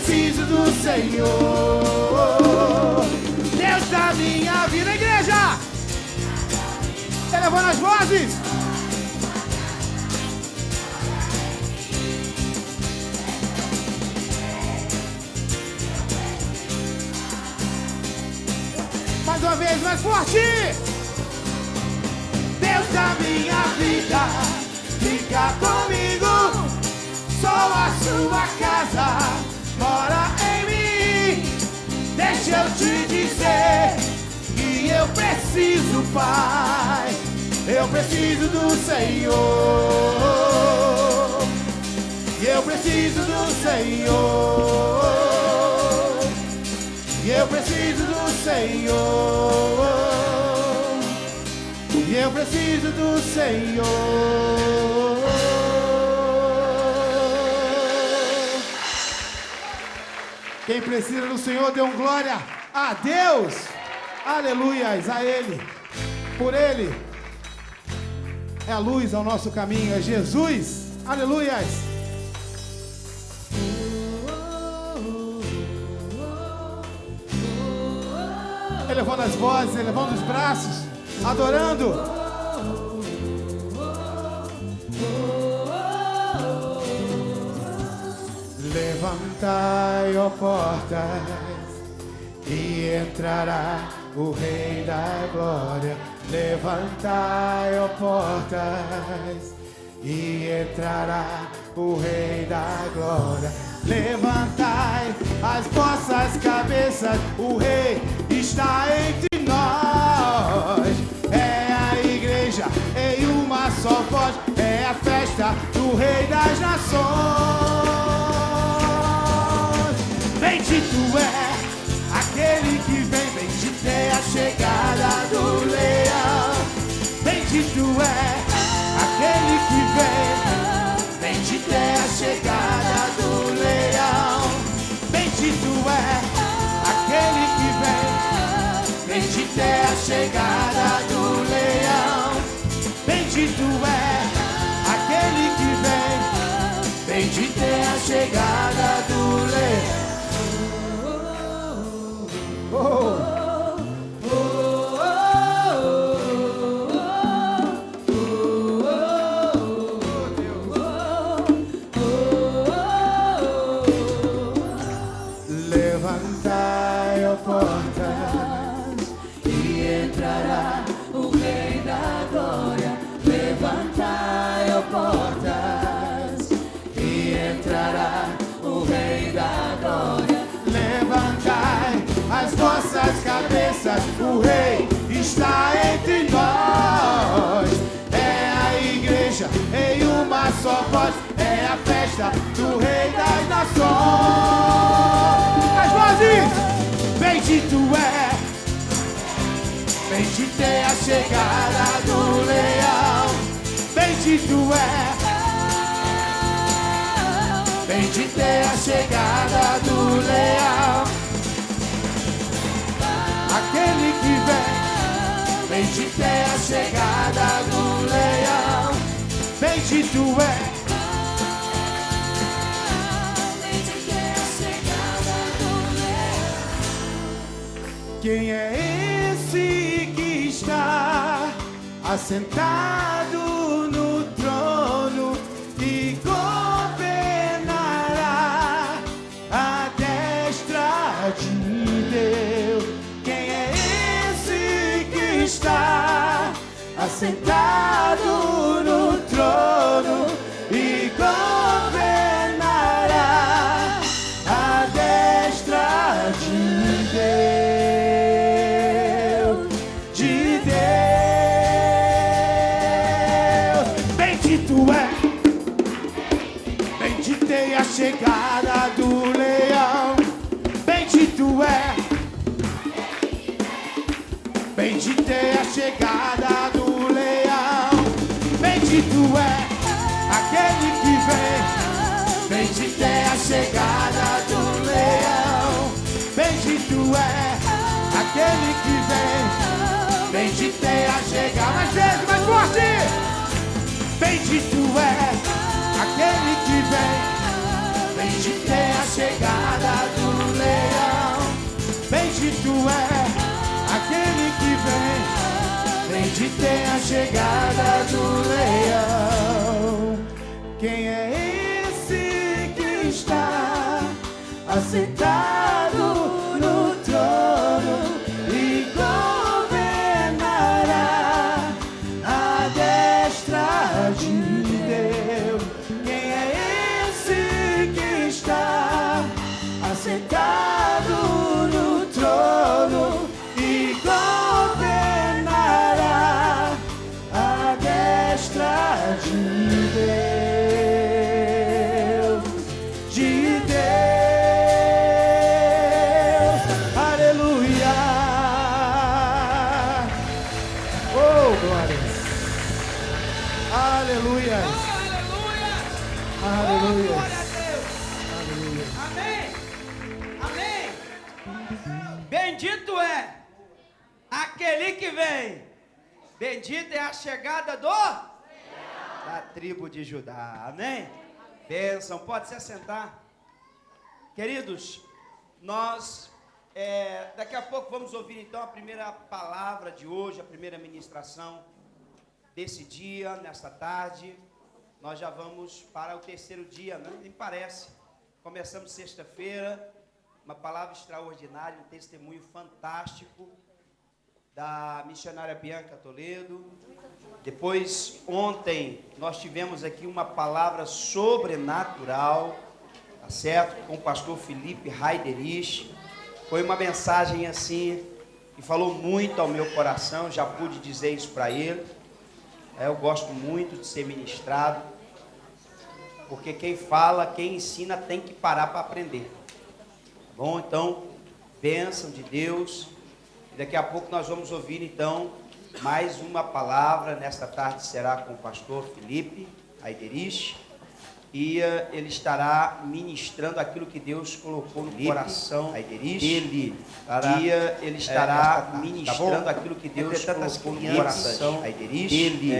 preciso do Senhor. Deus da minha vida, igreja! Elevando as vozes! Mais uma vez, mais forte! Deus da minha vida, fica comigo. Sou a sua casa, mora em mim. Deixa eu te dizer que eu preciso, Pai. Eu preciso do Senhor. Eu preciso do Senhor. Eu preciso do Senhor. Eu preciso do Senhor. Quem precisa do Senhor, dê um glória a Deus. Aleluias a Ele. Por Ele é a luz ao nosso caminho, é Jesus. Aleluias. Elevando as vozes, elevando os braços, adorando. Levantai, ó portas, e entrará o Rei da Glória. Levantai, ó portas, e entrará o Rei da Glória. Levantai as vossas cabeças, o Rei está entre nós. É a igreja em uma só voz, é a festa do Rei das Nações. Bendito é aquele que vem, bendito é a chegada do leão. Bendito é aquele que vem, bendito é a chegada do leão. Bendito é aquele que vem, bendito é a chegada do leão. Bendito é aquele que vem, bendito é a chegada do leão. Levantai, ó portas, e entrará o Rei da Glória. Levantai, ó portas, e entrará o Rei da Glória. Levantai as vossas cabeças, o Rei está entre nós. É a igreja em uma só voz, é a festa do Rei das Nações. As vozes! Bendito é, bendito é a chegada do leão. Bendito é, bendito é a chegada do leão. Aquele que vem, bendito é a chegada do leão. Bendito é, bendito é a chegada do leão. Quem é esse que está assentado no trono e governará a destra de Deus? Está assentado no trono e governará a destra de Deus, de Deus. Bendito é, bendito é a chegada do leão. Bendito é, bendito é a chegada do leão. Bendito é aquele que vem, bendito é a chegada do leão. Bendito é aquele que vem, bendito é a chegada. Mais vezes, mais forte! Bendito é aquele que vem, bendito é a chegada chegada do leão. Quem é esse que está assentado no trono e governará à destra de Deus? Quem é esse que está assentado no trono e governará à destra de Deus, de Deus, aleluia, oh glórias, aleluia, aleluia, Glória a Deus. aleluia. Amém. Amém. Bendito é aquele que vem. Bendita é a chegada da tribo de Judá. Amém. Bênção. Pode se assentar. Queridos, nós daqui a pouco vamos ouvir então a primeira palavra de hoje, a primeira ministração desse dia, nesta tarde. Nós já vamos para o terceiro dia, né? Nem parece. Começamos sexta-feira, uma palavra extraordinária, um testemunho fantástico da missionária Bianca Toledo. Depois, ontem, nós tivemos aqui uma palavra sobrenatural, tá certo? Com o pastor Felipe Heiderich. Foi uma mensagem assim, que falou muito ao meu coração, já pude dizer isso para ele. Eu gosto muito de ser ministrado, porque quem fala, quem ensina tem que parar para aprender. Tá bom? Então, bênção de Deus. E daqui a pouco nós vamos ouvir então mais uma palavra. Nesta tarde será com o pastor Felipe Heiderich. E ele estará ministrando aquilo que Deus colocou no coração dele. Ele estará ministrando aquilo que Deus colocou no coração dele.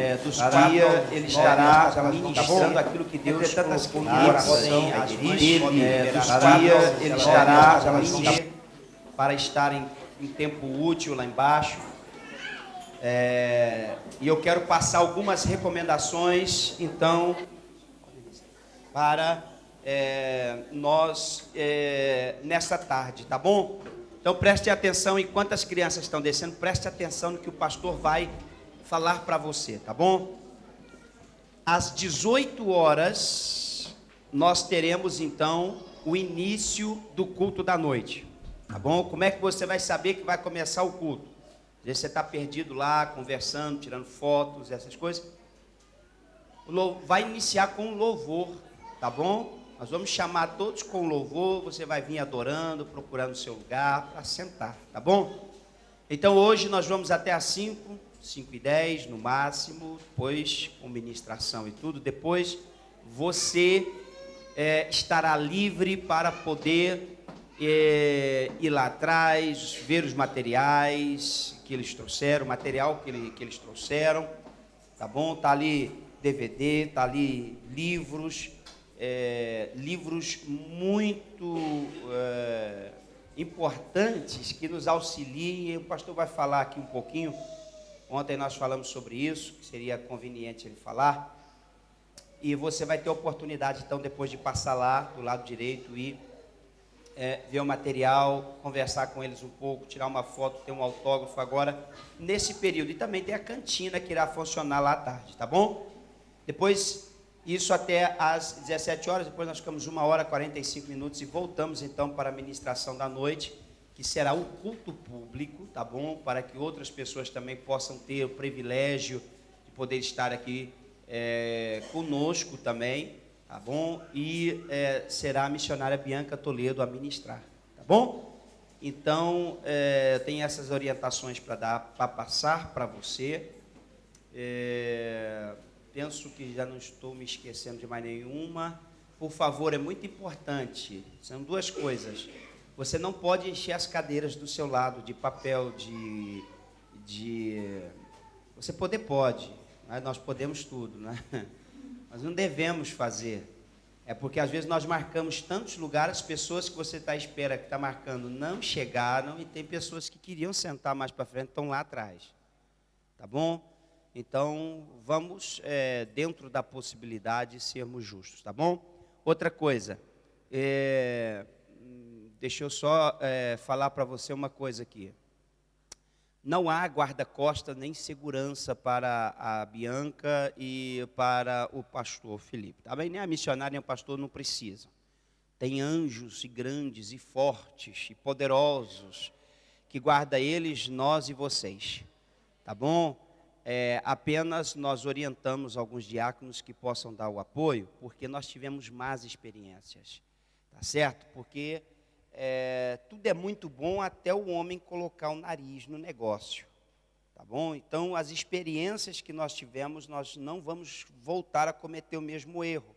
Ele estará ministrando aquilo que Deus colocou no coração dele. Ele estará ministrando para estar em tempo útil lá embaixo. E eu quero passar algumas recomendações, então, para nós nessa tarde, tá bom? Então preste atenção, enquanto as crianças estão descendo, preste atenção no que o pastor vai falar para você, tá bom? Às 18 horas, nós teremos então o início do culto da noite, tá bom? Como é que você vai saber que vai começar o culto? Às vezes você está perdido lá, conversando, tirando fotos, essas coisas. Vai iniciar com louvor, tá bom? Nós vamos chamar todos com louvor, você vai vir adorando, procurando o seu lugar para sentar, tá bom? Então hoje nós vamos até às 5h10 no máximo, depois com ministração e tudo. Depois você estará livre para poder ir lá atrás, ver os materiais que eles trouxeram, o material que eles trouxeram, tá bom? Tá ali DVD, tá ali livros, livros muito importantes que nos auxiliem. O pastor vai falar aqui um pouquinho. Ontem nós falamos sobre isso, que seria conveniente ele falar. E você vai ter a oportunidade, então, depois de passar lá do lado direito e ver o material, conversar com eles um pouco, tirar uma foto, ter um autógrafo agora, nesse período. E também tem a cantina que irá funcionar lá à tarde, tá bom? Depois, isso até às 17 horas, depois nós ficamos 1h e 45 minutos e voltamos então para a ministração da noite, que será o culto público, tá bom? Para que outras pessoas também possam ter o privilégio de poder estar aqui conosco também, tá bom? E será a missionária Bianca Toledo a ministrar, tá bom? Então, tem essas orientações para passar para você. Penso que já não estou me esquecendo de mais nenhuma. Por favor, é muito importante, são duas coisas. Você não pode encher as cadeiras do seu lado de papel, Você pode, mas nós podemos tudo, né? Mas não devemos fazer. É porque às vezes nós marcamos tantos lugares, as pessoas que você está à espera, que está marcando, não chegaram, e tem pessoas que queriam sentar mais para frente, estão lá atrás. Tá bom? Então, vamos, dentro da possibilidade, sermos justos, tá bom? Outra coisa, deixa eu só falar para você uma coisa aqui. Não há guarda-costas nem segurança para a Bianca e para o pastor Felipe, tá bem? Nem a missionária nem o pastor não precisam. Tem anjos e grandes e fortes e poderosos que guarda eles, nós e vocês, tá bom? Apenas nós orientamos alguns diáconos que possam dar o apoio, porque nós tivemos más experiências, tá certo? Porque tudo é muito bom até o homem colocar o nariz no negócio, tá bom? Então, as experiências que nós tivemos, nós não vamos voltar a cometer o mesmo erro.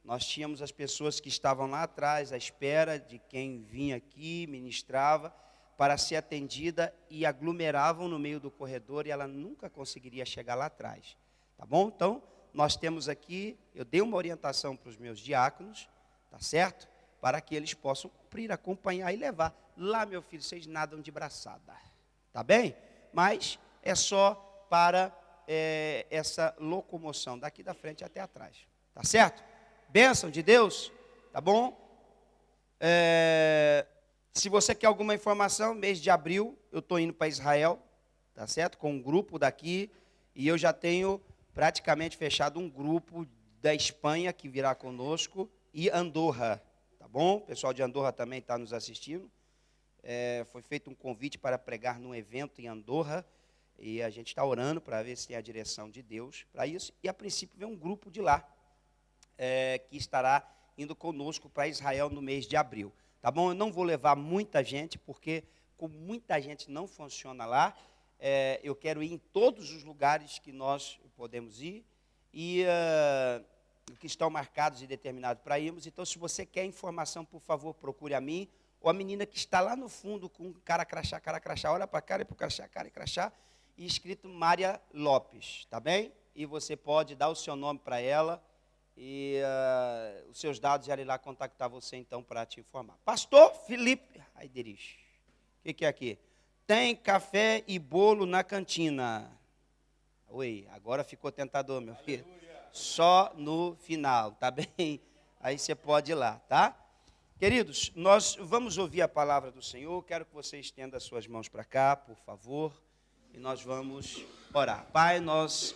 Nós tínhamos as pessoas que estavam lá atrás, à espera de quem vinha aqui, ministrava, para ser atendida, e aglomeravam no meio do corredor, e ela nunca conseguiria chegar lá atrás, tá bom? Então, nós temos aqui, eu dei uma orientação para os meus diáconos, tá certo? Para que eles possam cumprir, acompanhar e levar. Lá, meu filho, vocês nadam de braçada, tá bem? Mas é só para essa locomoção, daqui da frente até atrás, tá certo? Bênção de Deus, tá bom? Se você quer alguma informação, mês de abril, eu estou indo para Israel, tá certo? Com um grupo daqui, e eu já tenho praticamente fechado um grupo da Espanha que virá conosco, e Andorra, tá bom? O pessoal de Andorra também está nos assistindo. Foi feito um convite para pregar num evento em Andorra, e a gente está orando para ver se tem a direção de Deus para isso, e a princípio vem um grupo de lá, que estará indo conosco para Israel no mês de abril. Tá bom? Eu não vou levar muita gente, porque com muita gente não funciona lá. Eu quero ir em todos os lugares que nós podemos ir, e que estão marcados e determinados para irmos. Então, se você quer informação, por favor, procure a mim, ou a menina que está lá no fundo com cara crachá, olha para a cara e para o crachá, cara e crachá, e escrito Mária Lopes, tá bem? E você pode dar o seu nome para ela, e os seus dados, e ela ir lá contactar você, então, para te informar. Pastor Felipe, ai, dirige. O que é aqui? Tem café e bolo na cantina. Oi, agora ficou tentador, meu filho. Só no final, tá bem? Aí você pode ir lá, tá? Queridos, nós vamos ouvir a palavra do Senhor. Quero que você estenda as suas mãos para cá, por favor, e nós vamos orar. Pai, nós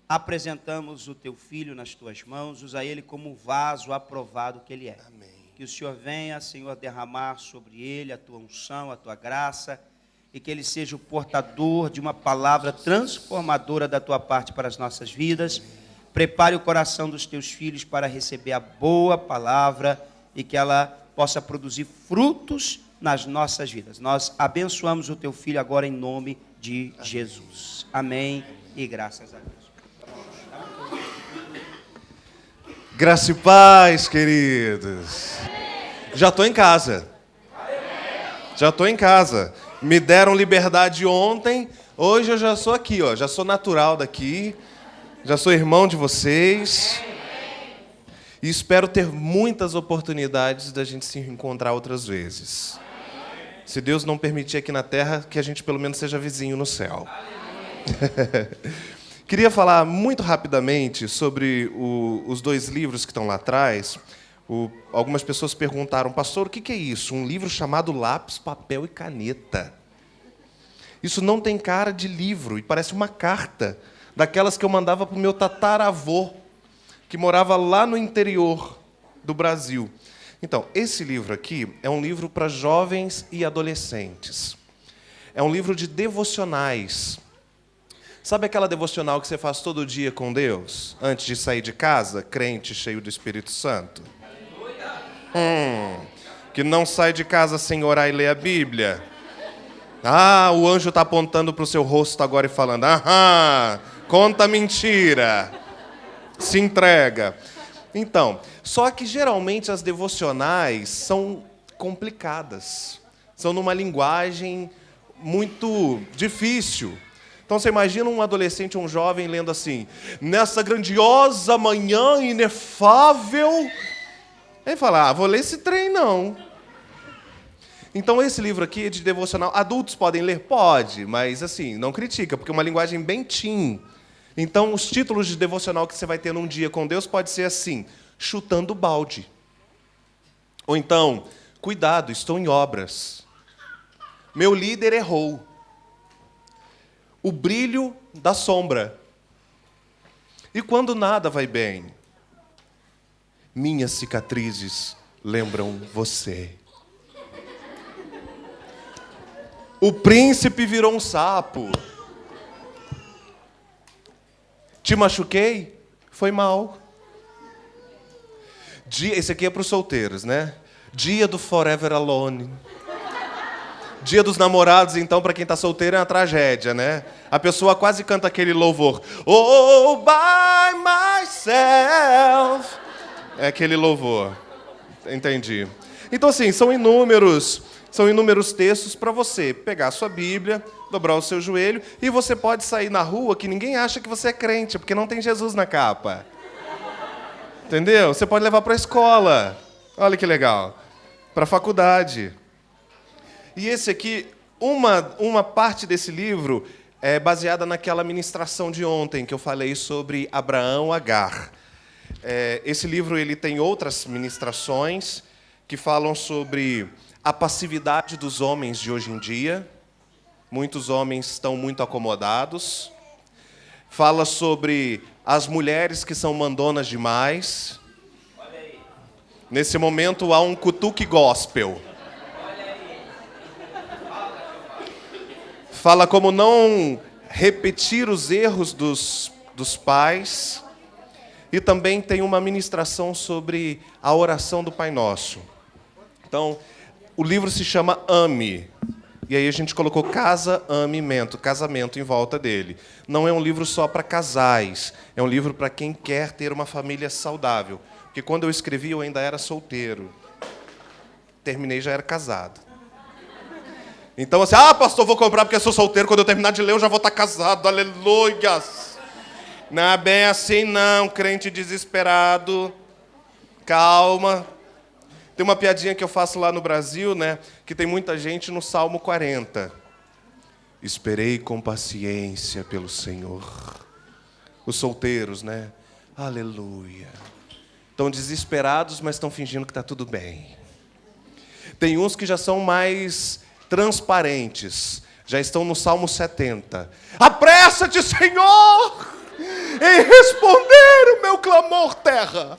apresentamos o teu filho nas tuas mãos, usa ele como um vaso aprovado que ele é. Amém. Que o Senhor venha, Senhor, derramar sobre ele a tua unção, a tua graça, e que ele seja o portador de uma palavra transformadora da tua parte para as nossas vidas. Prepare o coração dos teus filhos para receber a boa palavra e que ela possa produzir frutos nas nossas vidas. Nós abençoamos o teu filho agora em nome de Jesus. Amém e graças a Deus. Graça e paz, queridos. Já estou em casa. Já estou em casa. Me deram liberdade ontem. Hoje eu já sou aqui, ó. Já sou natural daqui. Já sou irmão de vocês. E espero ter muitas oportunidades da gente se encontrar outras vezes. Se Deus não permitir aqui na terra, que a gente pelo menos seja vizinho no céu. Queria falar muito rapidamente sobre os dois livros que estão lá atrás. Algumas pessoas perguntaram, pastor, o que é isso? Um livro chamado Lápis, Papel e Caneta. Isso não tem cara de livro e parece uma carta, daquelas que eu mandava para o meu tataravô, que morava lá no interior do Brasil. Então, esse livro aqui é um livro para jovens e adolescentes. É um livro de devocionais. Sabe aquela devocional que você faz todo dia com Deus, antes de sair de casa, crente, cheio do Espírito Santo? Que não sai de casa sem orar e ler a Bíblia. O anjo está apontando para o seu rosto agora e falando, conta mentira, se entrega. Então, só que geralmente as devocionais são complicadas, são numa linguagem muito difícil. Então você imagina um adolescente, um jovem lendo assim, nessa grandiosa manhã inefável. Ele fala, vou ler esse trem não. Então, esse livro aqui é de devocional. Adultos podem ler? Pode, mas assim, não critica, porque é uma linguagem bem teen. Então, os títulos de devocional que você vai ter num dia com Deus pode ser assim, chutando balde. Ou então, cuidado, estou em obras. Meu líder errou. O brilho da sombra. E quando nada vai bem? Minhas cicatrizes lembram você. O príncipe virou um sapo. Te machuquei? Foi mal. Esse aqui é para os solteiros, né? Dia do Forever Alone. Dia dos namorados, então, para quem está solteiro, é uma tragédia, né? A pessoa quase canta aquele louvor. Oh, by myself. É aquele louvor. Entendi. Então, assim, são inúmeros textos para você pegar a sua Bíblia, dobrar o seu joelho, e você pode sair na rua que ninguém acha que você é crente, porque não tem Jesus na capa. Entendeu? Você pode levar para a escola. Olha que legal. Para a faculdade. E esse aqui, uma parte desse livro é baseada naquela ministração de ontem, que eu falei sobre Abraão e Agar. Esse livro ele tem outras ministrações que falam sobre a passividade dos homens de hoje em dia. Muitos homens estão muito acomodados. Fala sobre as mulheres que são mandonas demais. Nesse momento há um cutuque gospel. Fala como não repetir os erros dos pais. E também tem uma ministração sobre a oração do Pai Nosso. Então, o livro se chama Ame. E aí a gente colocou casamento em volta dele. Não é um livro só para casais. É um livro para quem quer ter uma família saudável. Porque quando eu escrevi, eu ainda era solteiro. Terminei, já era casado. Então, assim, pastor, vou comprar porque eu sou solteiro. Quando eu terminar de ler, eu já vou estar casado. Aleluias! Não é bem assim, não, crente desesperado. Calma. Tem uma piadinha que eu faço lá no Brasil, né? Que tem muita gente no Salmo 40. Esperei com paciência pelo Senhor. Os solteiros, né? Aleluia. Estão desesperados, mas estão fingindo que está tudo bem. Tem uns que já são mais transparentes. Já estão no Salmo 70. Apressa-te, Senhor, em responder o meu clamor, terra.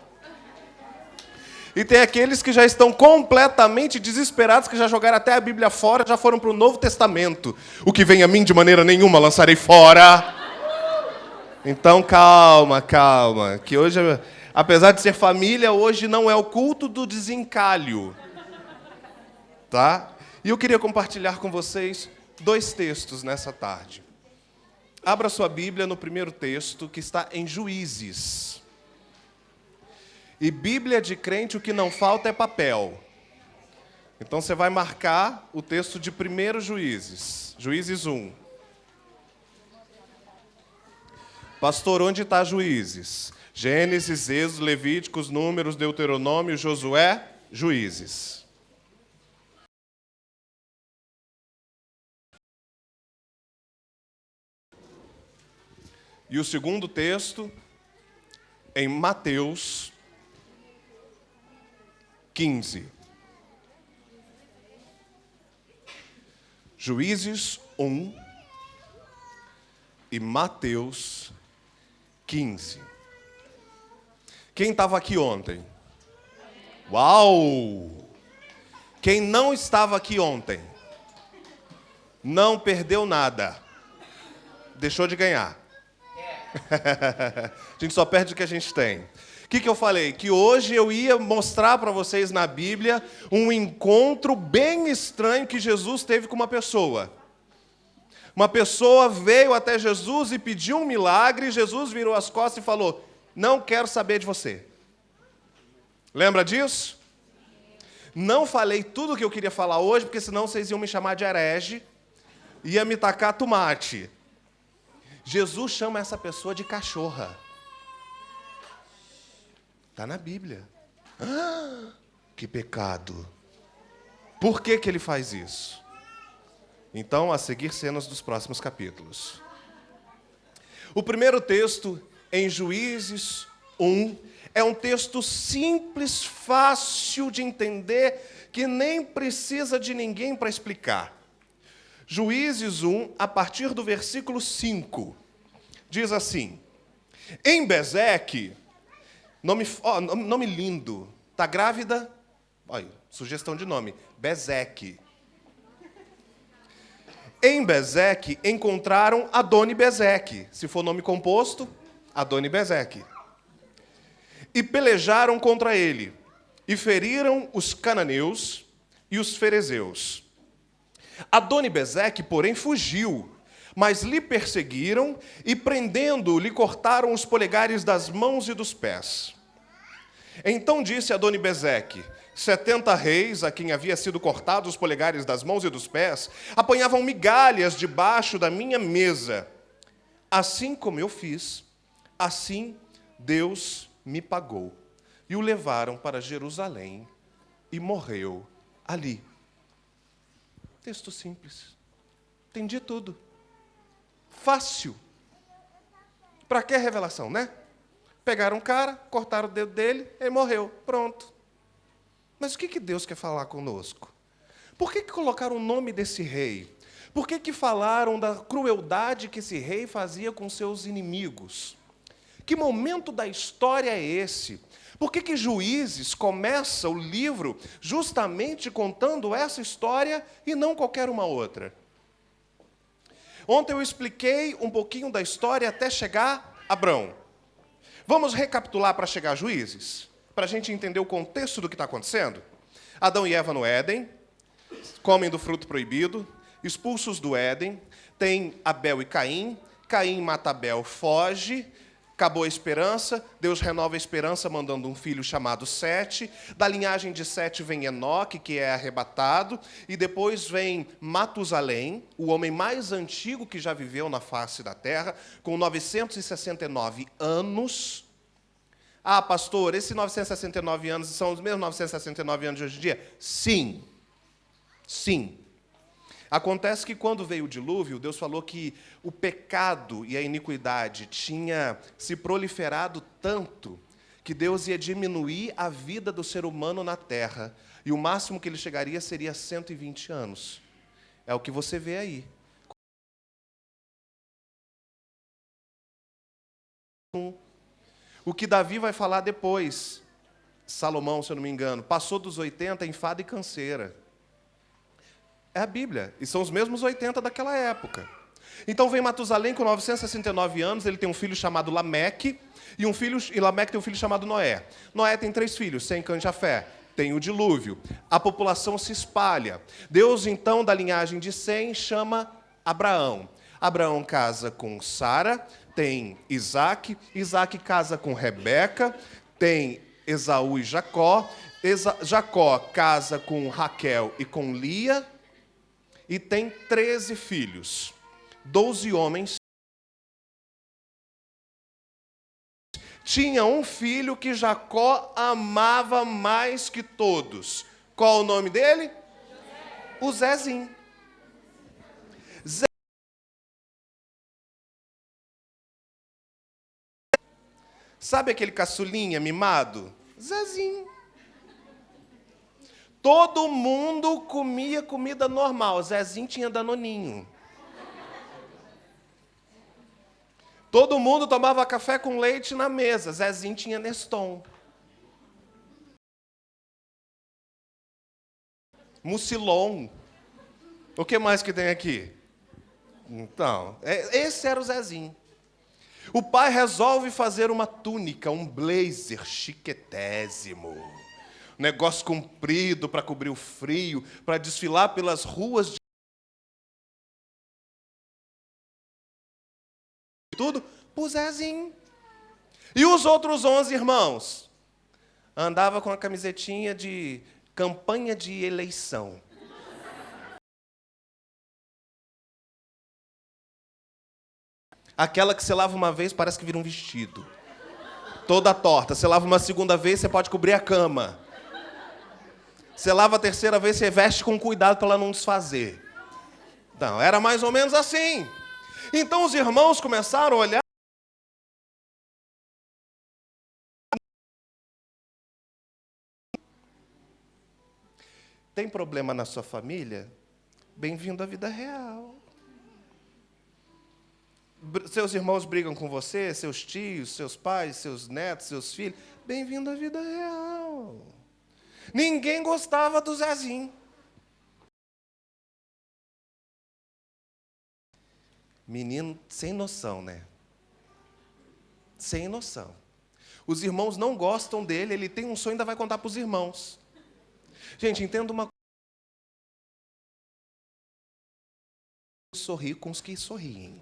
E tem aqueles que já estão completamente desesperados, que já jogaram até a Bíblia fora, já foram para o Novo Testamento. O que vem a mim de maneira nenhuma lançarei fora. Então calma, que hoje, apesar de ser família, hoje não é o culto do desencalho. Tá? E eu queria compartilhar com vocês 2 textos nessa tarde. Abra sua Bíblia no primeiro texto, que está em Juízes. E Bíblia de crente, o que não falta é papel. Então você vai marcar o texto de 1 Juízes. Juízes 1. Pastor, onde está Juízes? Gênesis, Êxodo, Levíticos, Números, Deuteronômio, Josué, Juízes. E o segundo texto, em Mateus 15. Juízes 1 e Mateus 15. Quem estava aqui ontem? Uau! Quem não estava aqui ontem? Não perdeu nada. Deixou de ganhar. A gente só perde o que a gente tem. O que eu falei? Que hoje eu ia mostrar para vocês na Bíblia um encontro bem estranho que Jesus teve com uma pessoa. Uma pessoa veio até Jesus e pediu um milagre, e Jesus virou as costas e falou: não quero saber de você. Lembra disso? Não falei tudo o que eu queria falar hoje, porque senão vocês iam me chamar de herege, ia me tacar tomate. Jesus chama essa pessoa de cachorra. Está na Bíblia. Que pecado. Por que que ele faz isso? Então, a seguir cenas dos próximos capítulos. O primeiro texto, em Juízes 1, é um texto simples, fácil de entender, que nem precisa de ninguém para explicar. Juízes 1, a partir do versículo 5, diz assim: em Bezeque, nome lindo, está grávida? Olha, sugestão de nome, Bezeque. Em Bezeque encontraram Adoni-Bezeque. Se for nome composto, Adoni-Bezeque. E pelejaram contra ele, e feriram os cananeus e os ferezeus. Adoni-Bezeque, porém, fugiu, mas lhe perseguiram, e prendendo-o, lhe cortaram os polegares das mãos e dos pés. Então disse Adoni-Bezeque: 70 reis, a quem havia sido cortados os polegares das mãos e dos pés, apanhavam migalhas debaixo da minha mesa. Assim como eu fiz, assim Deus me pagou. E o levaram para Jerusalém e morreu ali. Texto simples. Entendi tudo. Fácil. Para que revelação, né? Pegaram um cara, cortaram o dedo dele, ele morreu. Pronto. Mas o que Deus quer falar conosco? Por que colocaram o nome desse rei? Por que falaram da crueldade que esse rei fazia com seus inimigos? Que momento da história é esse? Por que Juízes começa o livro justamente contando essa história e não qualquer uma outra? Ontem eu expliquei um pouquinho da história até chegar a Abrão. Vamos recapitular para chegar a Juízes? Para a gente entender o contexto do que está acontecendo? Adão e Eva no Éden, comem do fruto proibido, expulsos do Éden, tem Abel e Caim, Caim mata Abel, foge, acabou a esperança, Deus renova a esperança mandando um filho chamado Sete, da linhagem de Sete vem Enoque, que é arrebatado, e depois vem Matusalém, o homem mais antigo que já viveu na face da terra, com 969 anos. Ah, pastor, esses 969 anos são os mesmos 969 anos de hoje em dia? Sim. Sim. Acontece que quando veio o dilúvio, Deus falou que o pecado e a iniquidade tinha se proliferado tanto que Deus ia diminuir a vida do ser humano na terra. E o máximo que ele chegaria seria 120 anos. É o que você vê aí. O que Davi vai falar depois, Salomão, se eu não me engano, passou dos 80 em fada e canseira. É a Bíblia, e são os mesmos 80 daquela época. Então vem Matusalém com 969 anos, ele tem um filho chamado Lameque, e Lameque tem um filho chamado Noé. Noé tem 3 filhos, Sem, Cã e Jafé. Tem o dilúvio. A população se espalha. Deus, então, da linhagem de Sem, chama Abraão. Abraão casa com Sara, tem Isaac, Isaac casa com Rebeca, tem Esaú e Jacó, Jacó casa com Raquel e com Lia, e tem 13 filhos, 12 homens. Tinha um filho que Jacó amava mais que todos. Qual o nome dele? O Zezinho. Sabe aquele caçulinha mimado? Zezinho. Todo mundo comia comida normal. Zezinho tinha danoninho. Todo mundo tomava café com leite na mesa. Zezinho tinha Neston. Mucilon. O que mais que tem aqui? Então, esse era o Zezinho. O pai resolve fazer uma túnica, um blazer chiquetésimo. Um negócio comprido para cobrir o frio, para desfilar pelas ruas de tudo, pro Zezinho. E os outros 11 irmãos? Andava com a camisetinha de campanha de eleição. Aquela que você lava uma vez, parece que vira um vestido. Toda torta. Você lava uma segunda vez, você pode cobrir a cama. Você lava a terceira vez, você veste com cuidado para ela não desfazer. Então, era mais ou menos assim. Então os irmãos começaram a olhar. Tem problema na sua família? Bem-vindo à vida real. Seus irmãos brigam com você, seus tios, seus pais, seus netos, seus filhos. Bem-vindo à vida real. Ninguém gostava do Zezinho. Menino sem noção, né? Sem noção. Os irmãos não gostam dele, ele tem um sonho e ainda vai contar para os irmãos. Gente, entenda uma coisa. Sorrir com os que sorriem.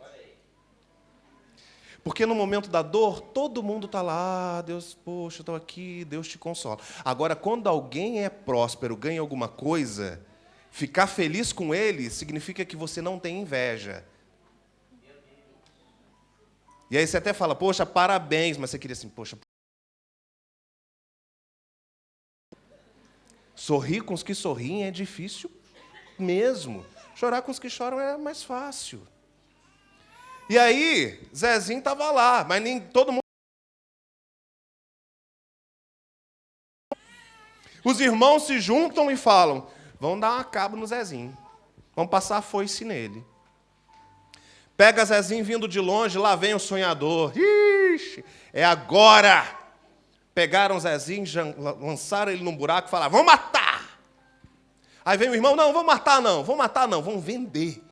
Porque no momento da dor, todo mundo está lá, Deus, poxa, eu estou aqui, Deus te consola. Agora, quando alguém é próspero, ganha alguma coisa, ficar feliz com ele significa que você não tem inveja. E aí você até fala, poxa, parabéns, mas você queria assim, poxa. Sorrir com os que sorriem é difícil mesmo. Chorar com os que choram é mais fácil. E aí, Zezinho estava lá, mas nem todo mundo. Os irmãos se juntam e falam, vamos dar uma cabo no Zezinho. Vamos passar a foice nele. Pega Zezinho vindo de longe, lá vem o sonhador. Ixi, é agora! Pegaram Zezinho, lançaram ele num buraco e falaram, vamos matar! Aí vem o irmão, não, vamos matar não, vamos vender.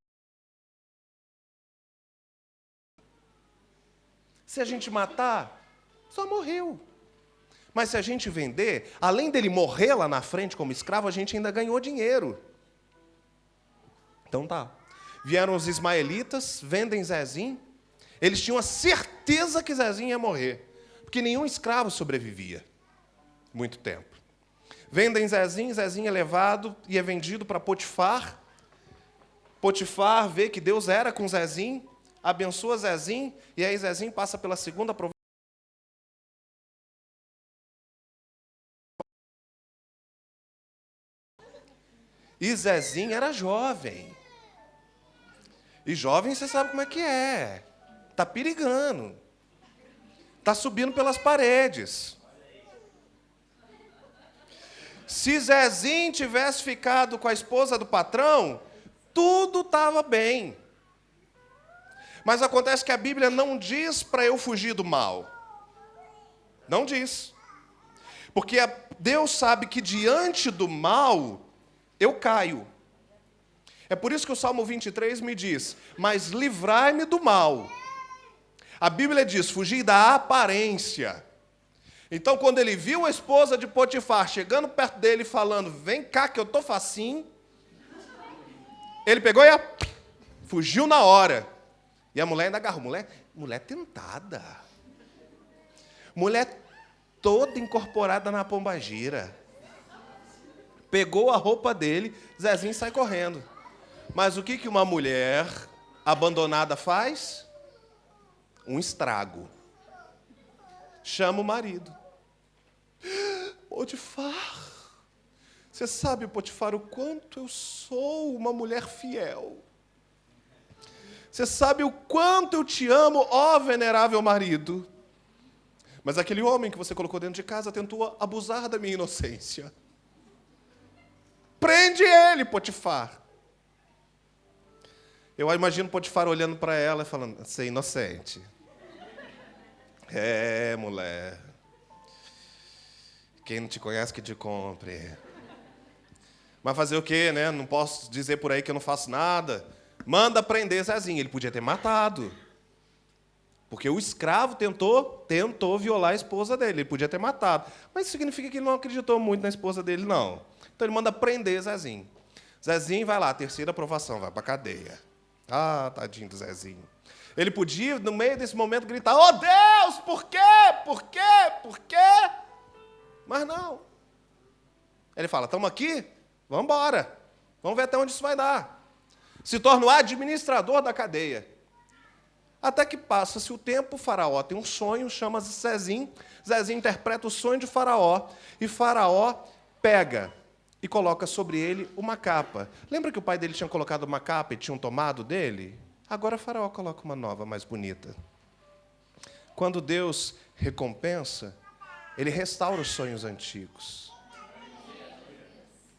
Se a gente matar, só morreu. Mas se a gente vender, além dele morrer lá na frente como escravo, a gente ainda ganhou dinheiro. Então tá. Vieram os ismaelitas, vendem Zezinho. Eles tinham a certeza que Zezinho ia morrer, porque nenhum escravo sobrevivia muito tempo. Vendem Zezinho, Zezinho é levado e é vendido para Potifar. Potifar vê que Deus era com Zezinho, abençoa Zezinho, e aí Zezinho passa pela segunda provação. E Zezinho era jovem. E jovem, você sabe como é que é. Está perigando. Está subindo pelas paredes. Se Zezinho tivesse ficado com a esposa do patrão, tudo estava bem. Mas acontece que a Bíblia não diz para eu fugir do mal. Não diz. Porque Deus sabe que diante do mal, eu caio. É por isso que o Salmo 23 me diz, mas livrai-me do mal. A Bíblia diz, fugir da aparência. Então, quando ele viu a esposa de Potifar chegando perto dele falando, vem cá que eu estou facinho, ele pegou e fugiu na hora. E a mulher ainda agarrou. Mulher tentada. Mulher toda incorporada na pombagira. Pegou a roupa dele, Zezinho sai correndo. Mas o que uma mulher abandonada faz? Um estrago. Chama o marido. Potifar, você sabe, Potifar, o quanto eu sou uma mulher fiel. Você sabe o quanto eu te amo, ó venerável marido. Mas aquele homem que você colocou dentro de casa tentou abusar da minha inocência. Prende ele, Potifar. Eu imagino Potifar olhando para ela e falando, você é inocente. É, mulher. Quem não te conhece que te compre. Mas fazer o quê, né? Não posso dizer por aí que eu não faço nada. Manda prender Zezinho. Ele podia ter matado. Porque o escravo tentou violar a esposa dele. Ele podia ter matado. Mas isso significa que ele não acreditou muito na esposa dele, não. Então ele manda prender Zezinho. Zezinho vai lá, terceira aprovação, vai para a cadeia. Ah, tadinho do Zezinho. Ele podia, no meio desse momento, gritar, oh Deus, por quê? Por quê? Por quê? Mas não. Ele fala, estamos aqui? Vamos embora. Vamos ver até onde isso vai dar. Se torna o administrador da cadeia. Até que passa-se o tempo, o faraó tem um sonho, chama-se Zezinho. Zezinho interpreta o sonho de faraó. E faraó pega e coloca sobre ele uma capa. Lembra que o pai dele tinha colocado uma capa e tinham tomado dele? Agora Faraó coloca uma nova, mais bonita. Quando Deus recompensa, Ele restaura os sonhos antigos.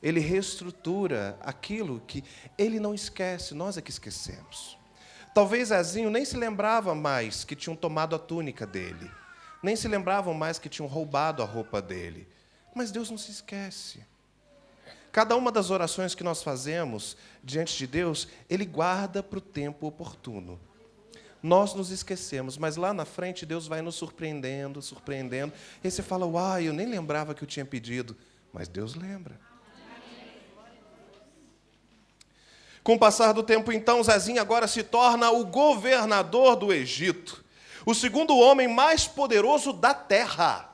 Ele reestrutura aquilo que Ele não esquece, nós é que esquecemos. Talvez Zezinho nem se lembrava mais que tinham tomado a túnica dele. Nem se lembravam mais que tinham roubado a roupa dele. Mas Deus não se esquece. Cada uma das orações que nós fazemos diante de Deus, Ele guarda para o tempo oportuno. Nós nos esquecemos, mas lá na frente Deus vai nos surpreendendo, surpreendendo. E você fala, uai, eu nem lembrava que eu tinha pedido. Mas Deus lembra. Com o passar do tempo, então, Zezinho agora se torna o governador do Egito. O segundo homem mais poderoso da terra.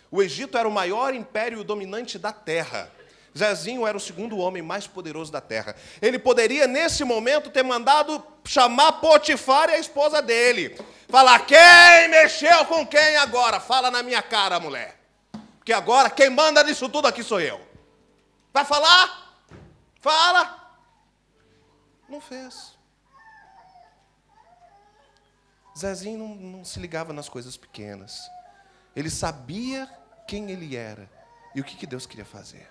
O Egito era o maior império dominante da terra. Zezinho era o segundo homem mais poderoso da terra. Ele poderia, nesse momento, ter mandado chamar Potifar e a esposa dele. Falar, quem mexeu com quem agora? Fala na minha cara, mulher. Porque agora quem manda nisso tudo aqui sou eu. Vai falar? Fala. Não fez. Zezinho não se ligava nas coisas pequenas. Ele sabia quem ele era e o que Deus queria fazer.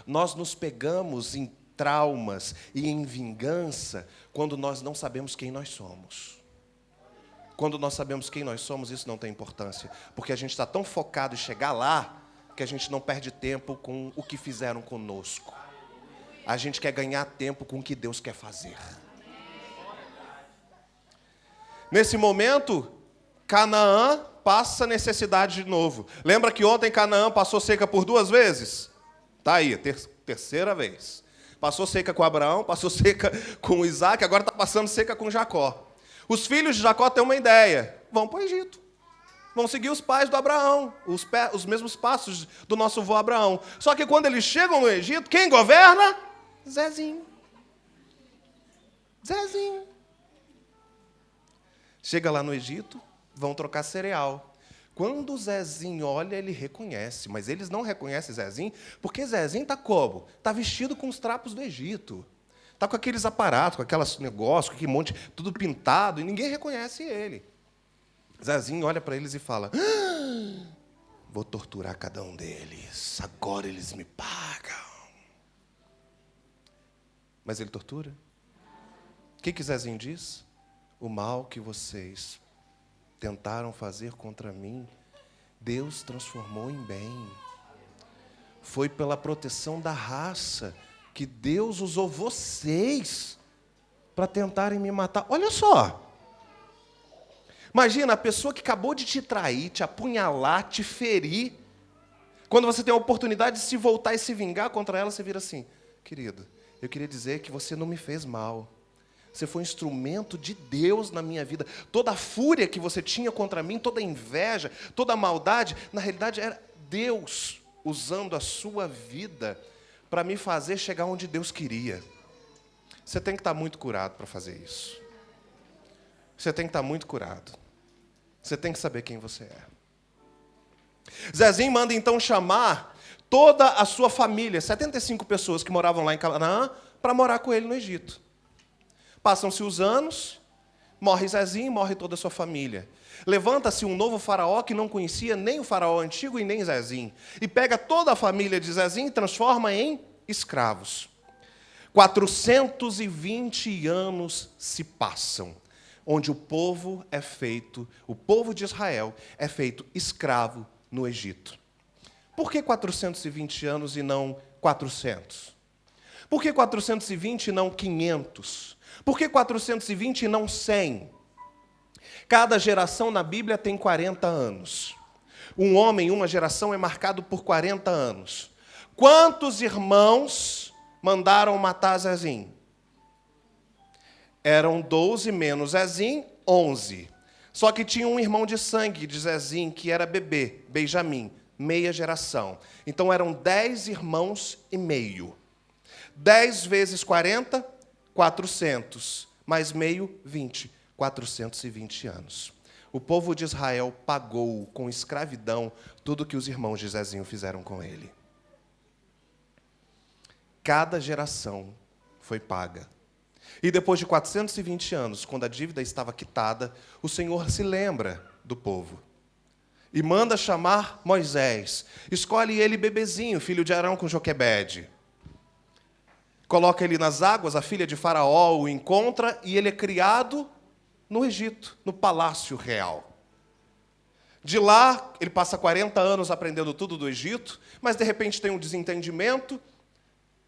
Nós nos pegamos em traumas e em vingança quando nós não sabemos quem nós somos. Quando nós sabemos quem nós somos, isso não tem importância. Porque a gente está tão focado em chegar lá que a gente não perde tempo com o que fizeram conosco. A gente quer ganhar tempo com o que Deus quer fazer. Nesse momento, Canaã passa necessidade de novo. Lembra que ontem Canaã passou seca por 2 vezes? Está aí, terceira vez. Passou seca com Abraão, passou seca com Isaac, agora está passando seca com Jacó. Os filhos de Jacó têm uma ideia. Vão para o Egito. Vão seguir os pais do Abraão, os mesmos passos do nosso avô Abraão. Só que quando eles chegam no Egito, quem governa? Zezinho. Zezinho. Chega lá no Egito, vão trocar cereal. Quando o Zezinho olha, ele reconhece. Mas eles não reconhecem Zezinho, porque Zezinho está como? Está vestido com os trapos do Egito. Está com aqueles aparatos, com aqueles negócios, com aquele monte, tudo pintado, e ninguém reconhece ele. Zezinho olha para eles e fala, vou torturar cada um deles, agora eles me pagam. Mas ele tortura? O que Zezinho diz? O mal que vocês tentaram fazer contra mim, Deus transformou em bem. Foi pela proteção da raça que Deus usou vocês para tentarem me matar. Olha só. Imagina a pessoa que acabou de te trair, te apunhalar, te ferir. Quando você tem a oportunidade de se voltar e se vingar contra ela, você vira assim, querido, eu queria dizer que você não me fez mal. Você foi um instrumento de Deus na minha vida. Toda a fúria que você tinha contra mim, toda a inveja, toda a maldade, na realidade era Deus usando a sua vida para me fazer chegar onde Deus queria. Você tem que estar muito curado para fazer isso. Você tem que estar muito curado. Você tem que saber quem você é. Zezinho manda então chamar toda a sua família, 75 pessoas que moravam lá em Canaã, para morar com ele no Egito. Passam-se os anos, morre Zezinho, morre toda a sua família. Levanta-se um novo faraó que não conhecia nem o faraó antigo e nem Zezinho. E pega toda a família de Zezinho e transforma em escravos. 420 anos se passam, onde o povo de Israel é feito escravo no Egito. Por que 420 anos e não 400? Por que 420 e não 500? Por que 420 e não 100? Cada geração na Bíblia tem 40 anos. Um homem, uma geração, é marcado por 40 anos. Quantos irmãos mandaram matar Zezinho? Eram 12 menos Zezinho, 11. Só que tinha um irmão de sangue de Zezinho, que era bebê, Benjamim, meia geração. Então eram 10 irmãos e meio. 10 vezes 40, 400. Mais meio, 20. 420 anos. O povo de Israel pagou com escravidão tudo que os irmãos de Zezinho fizeram com ele. Cada geração foi paga. E depois de 420 anos, quando a dívida estava quitada, o Senhor se lembra do povo. E manda chamar Moisés. Escolhe ele bebezinho, filho de Arão com Joquebede. Coloca ele nas águas, a filha de Faraó o encontra e ele é criado no Egito, no palácio real. De lá, ele passa 40 anos aprendendo tudo do Egito, mas de repente tem um desentendimento,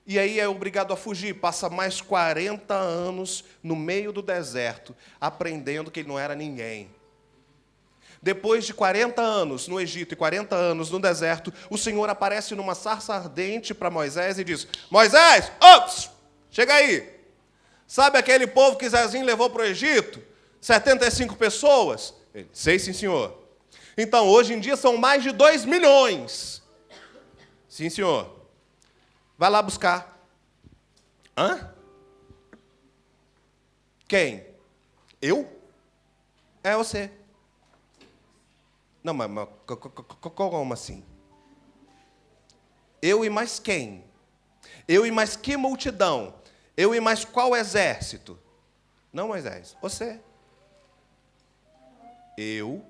e aí é obrigado a fugir. Passa mais 40 anos no meio do deserto, aprendendo que ele não era ninguém. Depois de 40 anos no Egito e 40 anos no deserto, o Senhor aparece numa sarça ardente para Moisés e diz: Moisés, ops, chega aí. Sabe aquele povo que Zezinho levou para o Egito? 75 pessoas? Ele, sei, sim, senhor. Então, hoje em dia são mais de 2 milhões. Sim, senhor. Vai lá buscar. Hã? Quem? Eu? É você. Não, mas como assim? Eu e mais quem? Eu e mais que multidão? Eu e mais qual exército? Não, Moisés, você. Eu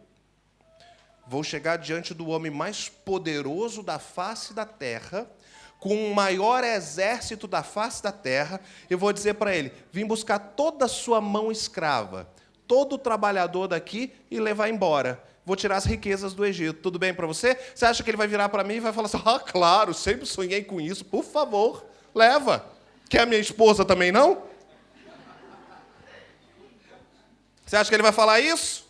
vou chegar diante do homem mais poderoso da face da terra, com o maior exército da face da terra, e vou dizer para ele: vim buscar toda a sua mão escrava, todo o trabalhador daqui e levar embora. Vou tirar as riquezas do Egito. Tudo bem para você? Você acha que ele vai virar para mim e vai falar assim: ah, claro, sempre sonhei com isso, por favor, leva. Quer a minha esposa também, não? Você acha que ele vai falar isso?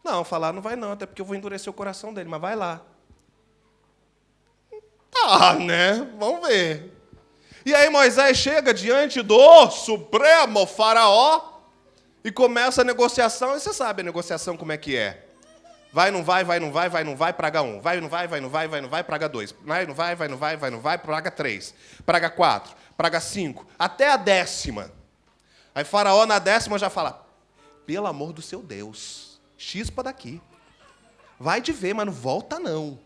Não, falar não vai não, até porque eu vou endurecer o coração dele, mas vai lá. Tá, né? Vamos ver. E aí Moisés chega diante do Supremo Faraó e começa a negociação, e você sabe a negociação como é que é. Vai, não vai, vai, não vai, vai, não vai, praga 1. Vai, não vai, vai, não vai, vai, não vai, praga 2. Vai, não vai, vai, não vai, vai, não vai, praga 3. Praga 4, praga 5, até a 10ª. Aí Faraó na 10ª já fala: pelo amor do seu Deus, chispa daqui. Vai de ver, mas não volta não.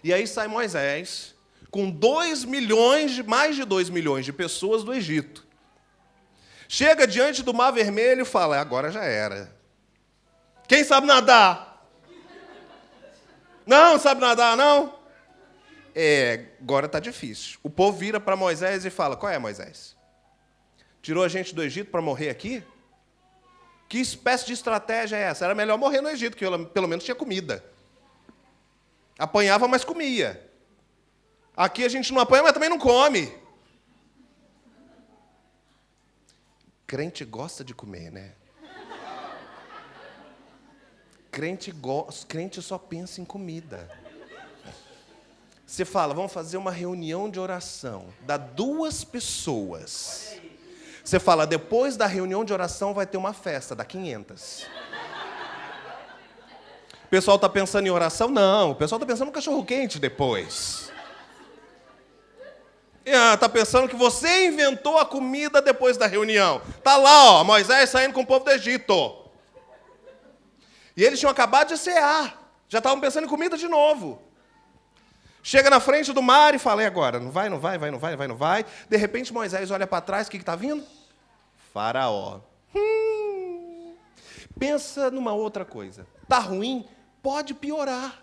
E aí sai Moisés, com 2 milhões, mais de 2 milhões de pessoas do Egito. Chega diante do Mar Vermelho e fala: agora já era. Quem sabe nadar? Não sabe nadar, não? Agora está difícil. O povo vira para Moisés e fala: qual é, Moisés? Tirou a gente do Egito para morrer aqui? Que espécie de estratégia é essa? Era melhor morrer no Egito, que pelo menos tinha comida. Apanhava, mas comia. Aqui a gente não apanha, mas também não come. Crente gosta de comer, né? Crente só pensa em comida. Você fala: vamos fazer uma reunião de oração. Dá 2 pessoas. Você fala: depois da reunião de oração vai ter uma festa, dá 500. O pessoal está pensando em oração? Não, o pessoal está pensando no cachorro-quente depois. Está pensando que você inventou a comida depois da reunião. Está lá, ó, Moisés saindo com o povo do Egito. E eles tinham acabado de cear. Já estavam pensando em comida de novo. Chega na frente do mar e fala: e agora? Não vai, não vai, vai, não vai, vai, não vai. De repente Moisés olha para trás, o que está vindo? Faraó. Pensa numa outra coisa. Está ruim? Pode piorar.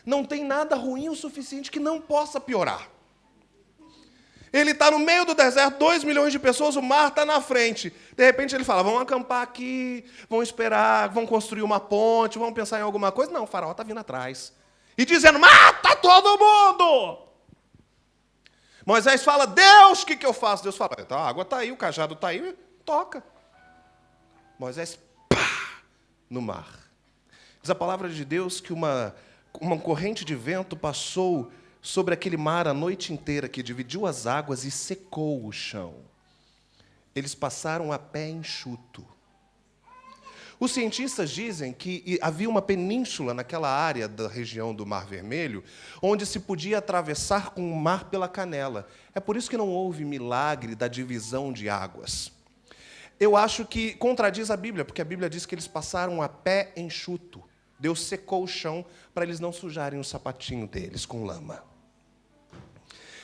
Não tem nada ruim o suficiente que não possa piorar. Ele está no meio do deserto, 2 milhões de pessoas, o mar está na frente. De repente ele fala: vamos acampar aqui, vamos esperar, vamos construir uma ponte, vamos pensar em alguma coisa. Não, o faraó está vindo atrás. E dizendo: mata todo mundo! Moisés fala: Deus, o que eu faço? Deus fala: a água está aí, o cajado está aí, toca. Moisés, pá, no mar. Diz a palavra de Deus que uma corrente de vento passou sobre aquele mar a noite inteira, que dividiu as águas e secou o chão. Eles passaram a pé enxuto. Os cientistas dizem que havia uma península naquela área da região do Mar Vermelho, onde se podia atravessar com o mar pela canela. É por isso que não houve milagre da divisão de águas. Eu acho que contradiz a Bíblia, porque a Bíblia diz que eles passaram a pé enxuto. Deus secou o chão para eles não sujarem o sapatinho deles com lama.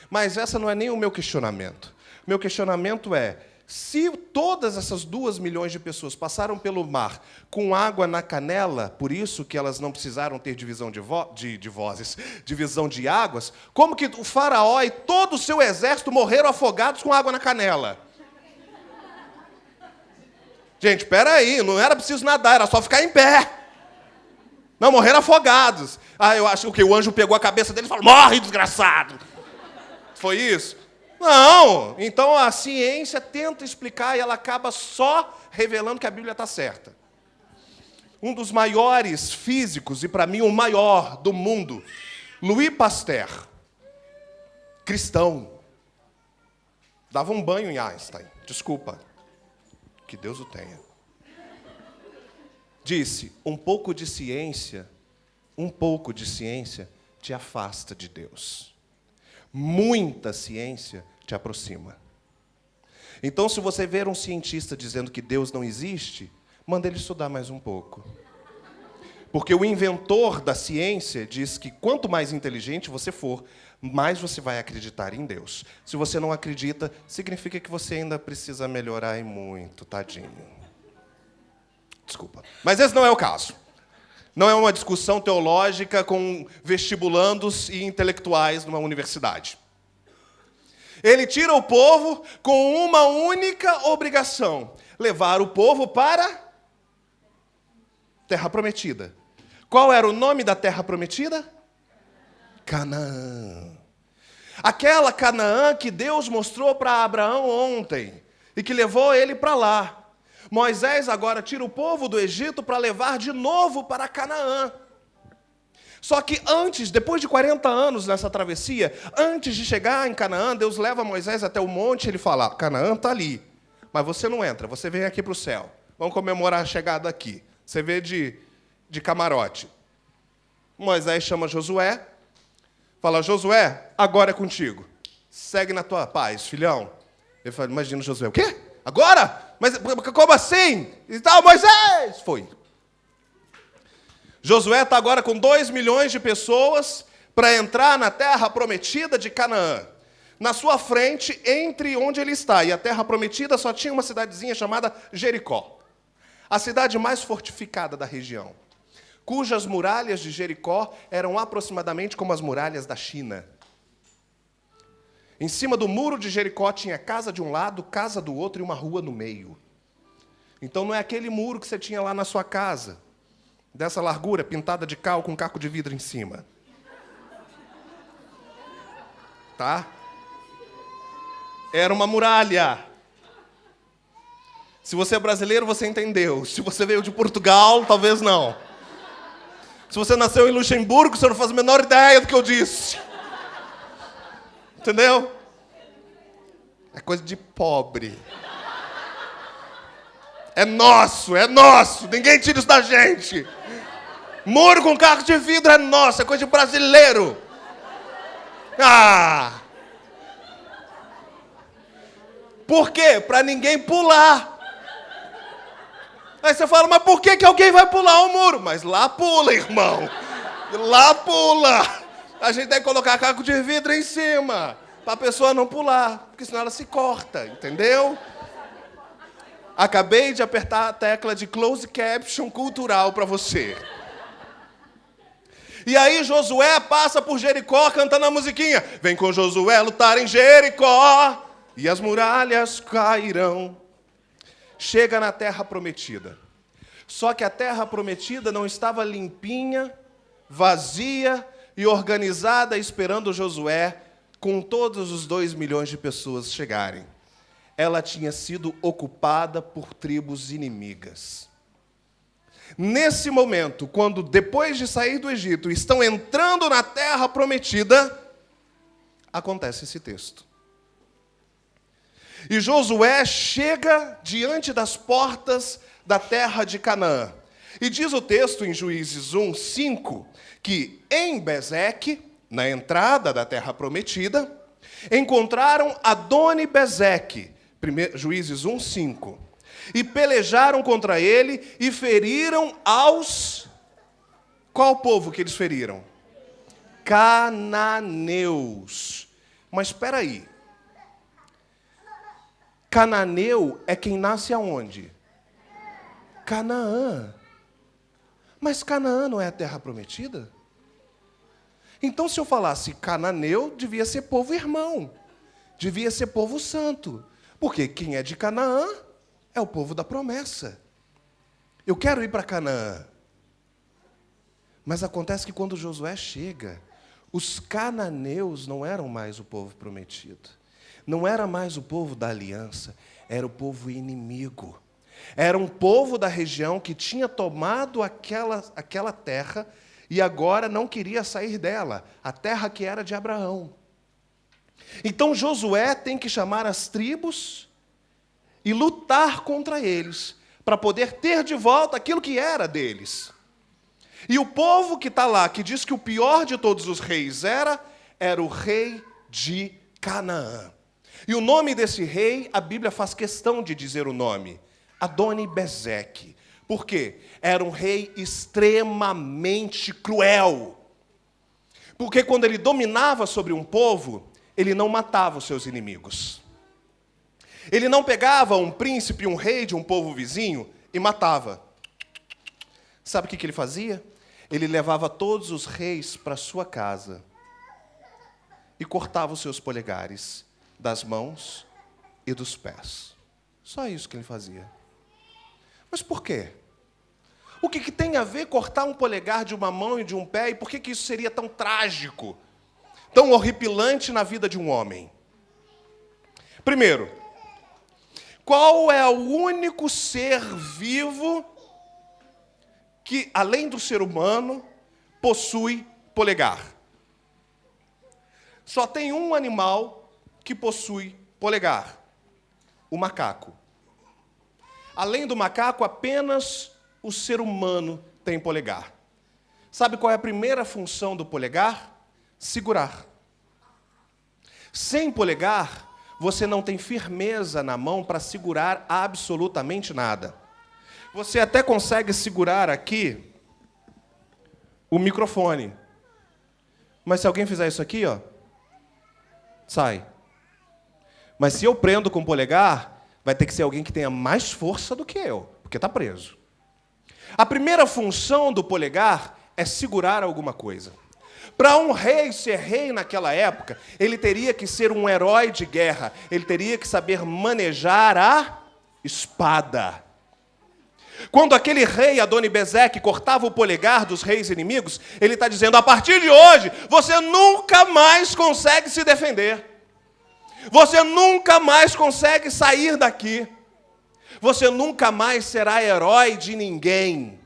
Mas essa não é nem o meu questionamento. Meu questionamento é, se todas essas 2 milhões de pessoas passaram pelo mar com água na canela, por isso que elas não precisaram ter divisão divisão de águas, como que o faraó e todo o seu exército morreram afogados com água na canela? Gente, espera aí, não era preciso nadar, era só ficar em pé. Não, morreram afogados. Eu acho que o anjo pegou a cabeça dele e falou, morre, desgraçado. Foi isso? Não. Então a ciência tenta explicar e ela acaba só revelando que a Bíblia está certa. Um dos maiores físicos, e para mim o maior do mundo, Louis Pasteur, cristão, dava um banho em Einstein. Desculpa. Que Deus o tenha. Disse, um pouco de ciência te afasta de Deus. Muita ciência te aproxima. Então, se você ver um cientista dizendo que Deus não existe, manda ele estudar mais um pouco. Porque o inventor da ciência diz que quanto mais inteligente você for, mais você vai acreditar em Deus. Se você não acredita, significa que você ainda precisa melhorar e muito, tadinho. Desculpa. Mas esse não é o caso. Não é uma discussão teológica com vestibulandos e intelectuais numa universidade. Ele tira o povo com uma única obrigação: levar o povo para Terra Prometida. Qual era o nome da Terra Prometida? Canaã. Aquela Canaã que Deus mostrou para Abraão ontem e que levou ele para lá. Moisés agora tira o povo do Egito para levar de novo para Canaã. Só que depois de 40 anos nessa travessia, antes de chegar em Canaã, Deus leva Moisés até o monte e ele fala, Canaã está ali, mas você não entra, você vem aqui para o céu. Vamos comemorar a chegada aqui. Você vê de camarote. Moisés chama Josué, fala, Josué, agora é contigo. Segue na tua paz, filhão. Ele fala, imagina Josué, o quê? Agora? Mas como assim? E tal, Moisés! Foi. Josué está agora com 2 milhões de pessoas para entrar na terra prometida de Canaã. Na sua frente, entre onde ele está e a terra prometida, só tinha uma cidadezinha chamada Jericó. A cidade mais fortificada da região, cujas muralhas de Jericó eram aproximadamente como as muralhas da China. Em cima do muro de Jericó tinha casa de um lado, casa do outro e uma rua no meio. Então não é aquele muro que você tinha lá na sua casa, dessa largura, pintada de cal com caco de vidro em cima. Tá? Era uma muralha. Se você é brasileiro, você entendeu. Se você veio de Portugal, talvez não. Se você nasceu em Luxemburgo, você não faz a menor ideia do que eu disse. Entendeu? É coisa de pobre. É nosso, ninguém tira isso da gente. Muro com carro de vidro é nosso, é coisa de brasileiro. Ah! Por quê? Para ninguém pular. Aí você fala, mas por que alguém vai pular o muro? Mas lá pula, irmão. Lá pula. A gente tem que colocar caco de vidro em cima, para a pessoa não pular, porque senão ela se corta, entendeu? Acabei de apertar a tecla de close caption cultural para você. E aí Josué passa por Jericó cantando a musiquinha. Vem com Josué lutar em Jericó e as muralhas cairão. Chega na terra prometida. Só que a terra prometida não estava limpinha, vazia e organizada esperando Josué com todos os 2 milhões de pessoas chegarem. Ela tinha sido ocupada por tribos inimigas. Nesse momento, quando depois de sair do Egito, estão entrando na terra prometida, acontece esse texto. E Josué chega diante das portas da terra de Canaã. E diz o texto em Juízes 1:5, que em Bezeque, na entrada da terra prometida, encontraram Adoni-Bezeque, Juízes 1:5, e pelejaram contra ele e feriram aos... Qual povo que eles feriram? Cananeus. Mas espera aí. Cananeu é quem nasce aonde? Canaã. Mas Canaã não é a terra prometida? Então, se eu falasse cananeu, devia ser povo irmão. Devia ser povo santo. Porque quem é de Canaã é o povo da promessa. Eu quero ir para Canaã. Mas acontece que quando Josué chega, os cananeus não eram mais o povo prometido. Não era mais o povo da aliança, era o povo inimigo. Era um povo da região que tinha tomado aquela terra e agora não queria sair dela, a terra que era de Abraão. Então Josué tem que chamar as tribos e lutar contra eles, para poder ter de volta aquilo que era deles. E o povo que está lá, que diz que o pior de todos os reis era o rei de Canaã. E o nome desse rei, a Bíblia faz questão de dizer o nome, Adoni-Bezeque. Por quê? Era um rei extremamente cruel. Porque quando ele dominava sobre um povo, ele não matava os seus inimigos. Ele não pegava um príncipe, um rei de um povo vizinho e matava. Sabe o que ele fazia? Ele levava todos os reis para sua casa e cortava os seus polegares das mãos e dos pés. Só isso que ele fazia. Mas por quê? O que tem a ver cortar um polegar de uma mão e de um pé? E por que isso seria tão trágico, tão horripilante na vida de um homem? Primeiro, qual é o único ser vivo que, além do ser humano, possui polegar? Só tem um animal que possui polegar: o macaco. Além do macaco, apenas o ser humano tem polegar. Sabe qual é a primeira função do polegar? Segurar. Sem polegar, você não tem firmeza na mão para segurar absolutamente nada. Você até consegue segurar aqui o microfone. Mas se alguém fizer isso aqui, ó, sai. Mas se eu prendo com o polegar, vai ter que ser alguém que tenha mais força do que eu, porque está preso. A primeira função do polegar é segurar alguma coisa. Para um rei ser rei naquela época, ele teria que ser um herói de guerra, ele teria que saber manejar a espada. Quando aquele rei Adoni-Bezeque cortava o polegar dos reis inimigos, ele está dizendo: a partir de hoje, você nunca mais consegue se defender. Você nunca mais consegue sair daqui. Você nunca mais será herói de ninguém.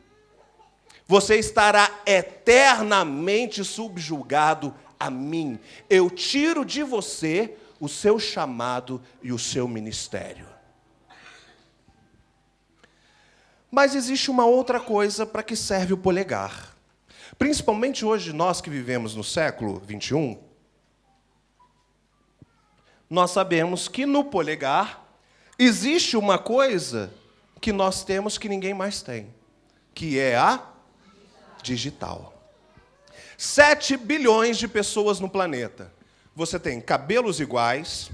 Você estará eternamente subjugado a mim. Eu tiro de você o seu chamado e o seu ministério. Mas existe uma outra coisa para que serve o polegar. Principalmente hoje, nós que vivemos no século 21, nós sabemos que no polegar existe uma coisa que nós temos que ninguém mais tem, que é a digital. 7 bilhões de pessoas no planeta. Você tem cabelos iguais,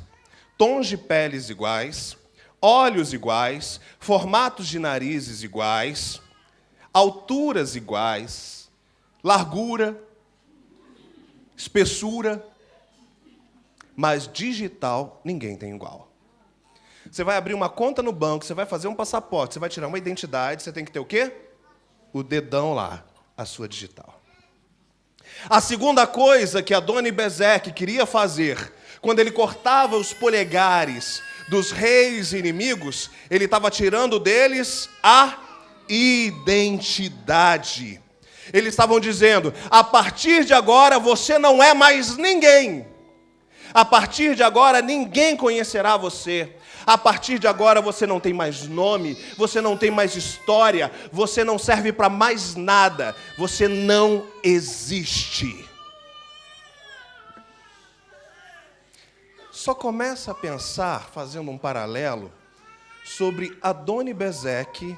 tons de peles iguais, olhos iguais, formatos de narizes iguais, alturas iguais, largura, espessura, mas digital ninguém tem igual. Você vai abrir uma conta no banco, você vai fazer um passaporte, você vai tirar uma identidade, você tem que ter o quê? O dedão lá, a sua digital. A segunda coisa que Adoni-Bezeque queria fazer, quando ele cortava os polegares dos reis inimigos, ele estava tirando deles a identidade. Eles estavam dizendo: a partir de agora você não é mais ninguém. A partir de agora ninguém conhecerá você. A partir de agora você não tem mais nome, você não tem mais história, você não serve para mais nada, você não existe. Só começa a pensar, fazendo um paralelo, sobre Adoni-Bezeque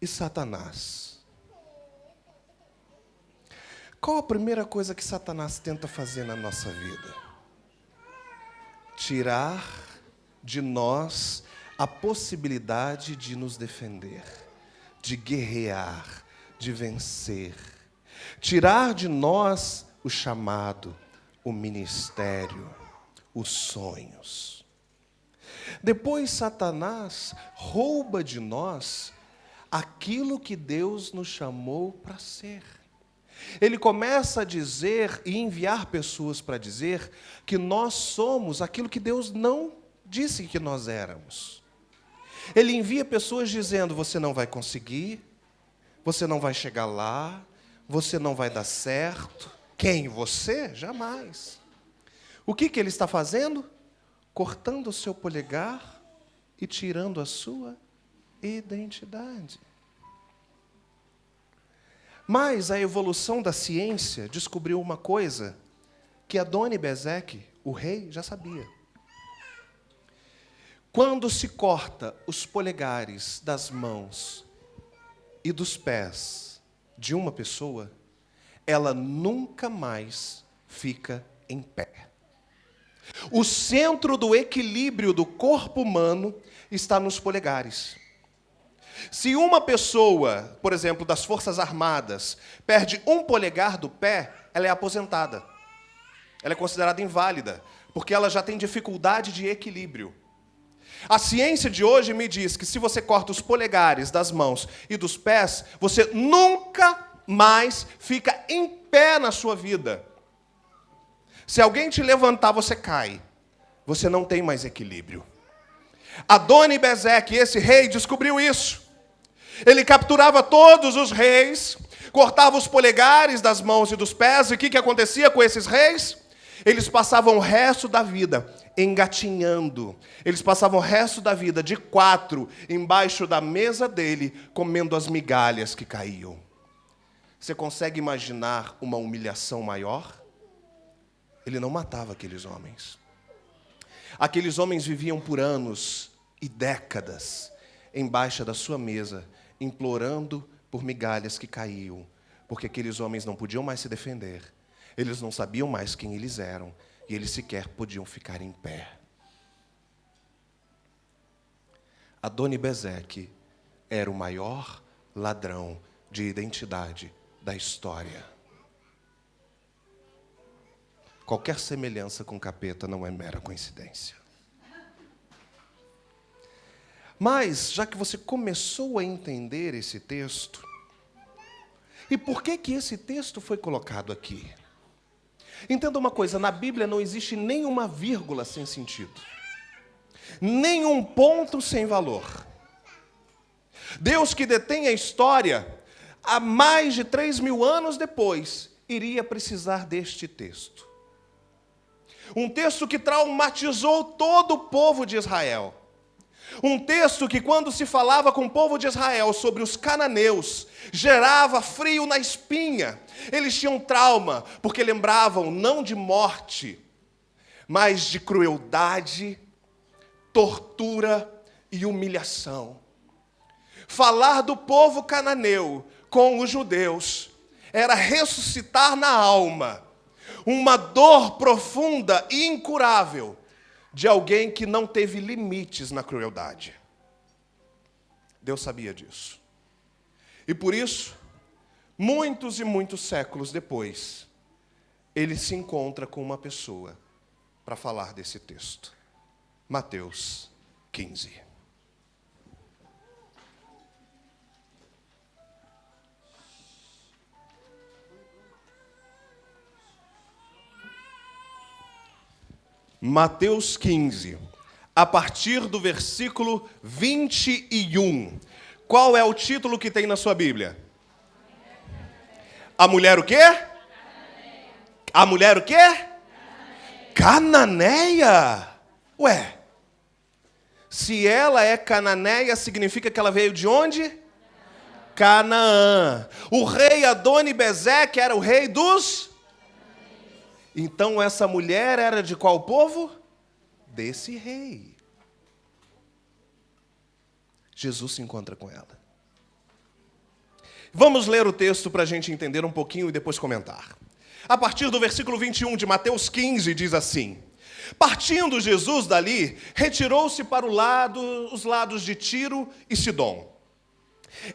e Satanás. Qual a primeira coisa que Satanás tenta fazer na nossa vida? tirar de nós a possibilidade de nos defender, de guerrear, de vencer. Tirar de nós o chamado, o ministério, os sonhos. Depois Satanás rouba de nós aquilo que Deus nos chamou para ser. Ele começa a dizer e enviar pessoas para dizer que nós somos aquilo que Deus não disse que nós éramos. Ele envia pessoas dizendo: você não vai conseguir, você não vai chegar lá, você não vai dar certo. Quem? Você? Jamais. O que ele está fazendo? Cortando o seu polegar e tirando a sua identidade. Mas a evolução da ciência descobriu uma coisa que Adoni-Bezeque, o rei, já sabia. Quando se corta os polegares das mãos e dos pés de uma pessoa, ela nunca mais fica em pé. O centro do equilíbrio do corpo humano está nos polegares. Se uma pessoa, por exemplo, das Forças Armadas, perde um polegar do pé, ela é aposentada. Ela é considerada inválida, porque ela já tem dificuldade de equilíbrio. A ciência de hoje me diz que se você corta os polegares das mãos e dos pés, você nunca mais fica em pé na sua vida. Se alguém te levantar, você cai. Você não tem mais equilíbrio. Adoni-Bezeque, esse rei, descobriu isso. Ele capturava todos os reis, cortava os polegares das mãos e dos pés, e o que acontecia com esses reis? Eles passavam o resto da vida engatinhando. Eles passavam o resto da vida de 4 embaixo da mesa dele, comendo as migalhas que caíam. Você consegue imaginar uma humilhação maior? Ele não matava aqueles homens. Aqueles homens viviam por anos e décadas embaixo da sua mesa, implorando por migalhas que caíam, porque aqueles homens não podiam mais se defender, eles não sabiam mais quem eles eram, e eles sequer podiam ficar em pé. Adoni-Bezeque era o maior ladrão de identidade da história. Qualquer semelhança com o capeta não é mera coincidência. Mas, já que você começou a entender esse texto, e por que esse texto foi colocado aqui? Entenda uma coisa, na Bíblia não existe nenhuma vírgula sem sentido. Nenhum ponto sem valor. Deus, que detém a história, há mais de 3.000 anos depois, iria precisar deste texto. Um texto que traumatizou todo o povo de Israel. Um texto que, quando se falava com o povo de Israel sobre os cananeus, gerava frio na espinha. Eles tinham trauma, porque lembravam não de morte, mas de crueldade, tortura e humilhação. Falar do povo cananeu com os judeus era ressuscitar na alma uma dor profunda e incurável de alguém que não teve limites na crueldade. Deus sabia disso. E por isso, muitos e muitos séculos depois, ele se encontra com uma pessoa para falar desse texto. Mateus 15. Mateus 15, a partir do versículo 21. Qual é o título que tem na sua Bíblia? A mulher o quê? Cananeia. A mulher o quê? Cananeia. Ué, se ela é cananeia, significa que ela veio de onde? Canaã. O rei Adoni-Bezeque era o rei dos... Então essa mulher era de qual povo? Desse rei. Jesus se encontra com ela. Vamos ler o texto para a gente entender um pouquinho e depois comentar. A partir do versículo 21 de Mateus 15 diz assim: Partindo Jesus dali, retirou-se para os lados de Tiro e Sidom.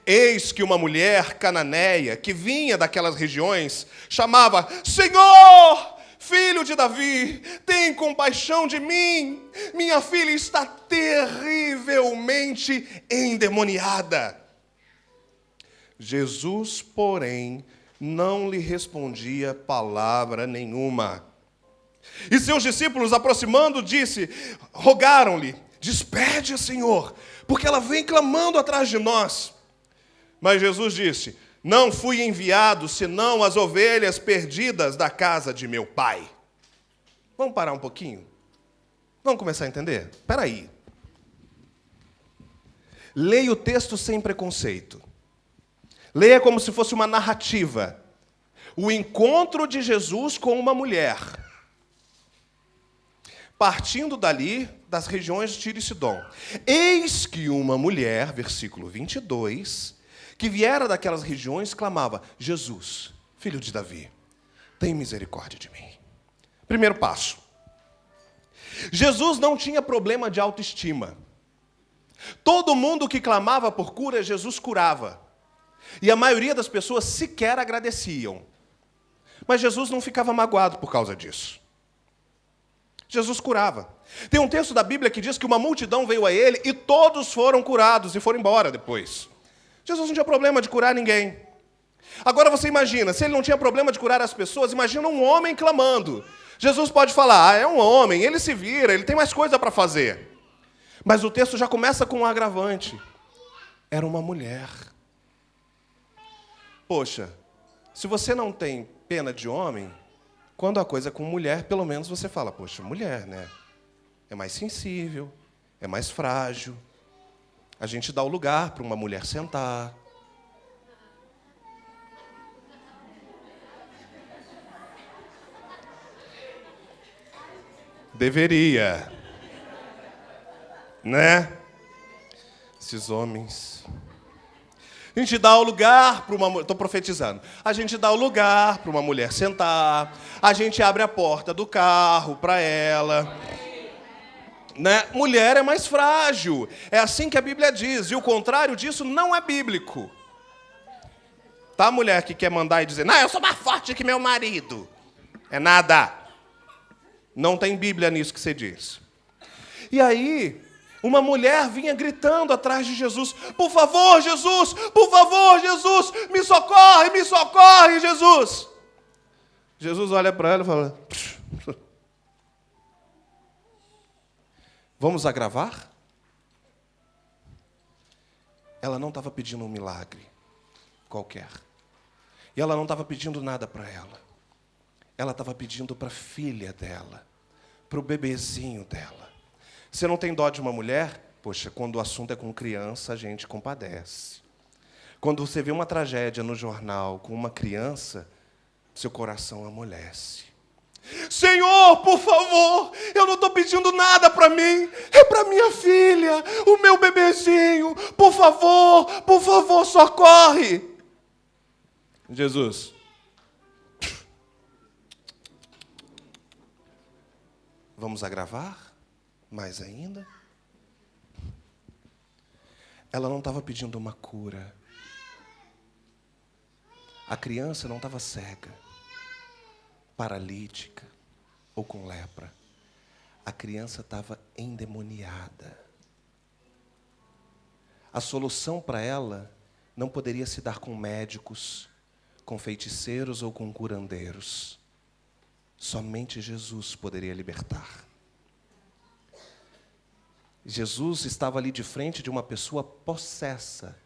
Eis que uma mulher cananeia, que vinha daquelas regiões, chamava: Senhor, filho de Davi, tem compaixão de mim, minha filha está terrivelmente endemoniada. Jesus, porém, não lhe respondia palavra nenhuma. E seus discípulos, aproximando, rogaram-lhe: despede-a, Senhor, porque ela vem clamando atrás de nós. Mas Jesus disse: não fui enviado senão as ovelhas perdidas da casa de meu pai. Vamos parar um pouquinho? Vamos começar a entender? Espera aí. Leia o texto sem preconceito. Leia como se fosse uma narrativa. O encontro de Jesus com uma mulher. Partindo dali, das regiões de Tiro e Sidom. Eis que uma mulher, versículo 22... que viera daquelas regiões, clamava: Jesus, filho de Davi, tem misericórdia de mim. Primeiro passo. Jesus não tinha problema de autoestima. Todo mundo que clamava por cura, Jesus curava. E a maioria das pessoas sequer agradeciam. Mas Jesus não ficava magoado por causa disso. Jesus curava. Tem um texto da Bíblia que diz que uma multidão veio a ele e todos foram curados e foram embora depois. Jesus não tinha problema de curar ninguém. Agora você imagina, se ele não tinha problema de curar as pessoas, imagina um homem clamando. Jesus pode falar: é um homem, ele se vira, ele tem mais coisa para fazer. Mas o texto já começa com um agravante. Era uma mulher. Poxa, se você não tem pena de homem, quando a coisa é com mulher, pelo menos você fala: poxa, mulher, né? É mais sensível, é mais frágil. A gente dá o lugar para uma mulher sentar. Deveria. Né? Esses homens. A gente dá o lugar para uma mulher... Estou profetizando. A gente dá o lugar para uma mulher sentar. A gente abre a porta do carro para ela. Né? Mulher é mais frágil. É assim que a Bíblia diz. E o contrário disso não é bíblico. Tá, a mulher que quer mandar e dizer: não, eu sou mais forte que meu marido. É nada. Não tem Bíblia nisso que você diz. E aí, uma mulher vinha gritando atrás de Jesus: por favor, Jesus, me socorre, Jesus. Jesus olha para ela e fala: vamos agravar? Ela não estava pedindo um milagre qualquer. E ela não estava pedindo nada para ela. Ela estava pedindo para a filha dela, para o bebezinho dela. Você não tem dó de uma mulher? Poxa, quando o assunto é com criança, a gente compadece. Quando você vê uma tragédia no jornal com uma criança, seu coração amolece. Senhor, por favor, eu não estou pedindo nada para mim, é para minha filha, o meu bebezinho, por favor, socorre. Jesus, vamos agravar mais ainda? Ela não estava pedindo uma cura. A criança não estava cega, paralítica ou com lepra. A criança estava endemoniada. A solução para ela não poderia se dar com médicos, com feiticeiros ou com curandeiros. Somente Jesus poderia libertar. Jesus estava ali de frente de uma pessoa possessa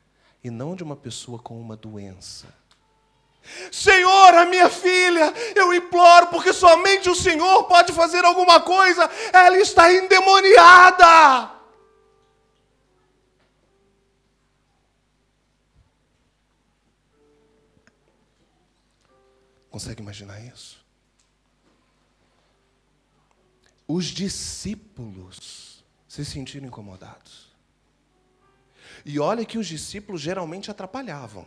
e não de uma pessoa com uma doença. Senhor, a minha filha, eu imploro, porque somente o Senhor pode fazer alguma coisa. Ela está endemoniada. Consegue imaginar isso? Os discípulos se sentiram incomodados. E olha que os discípulos geralmente atrapalhavam.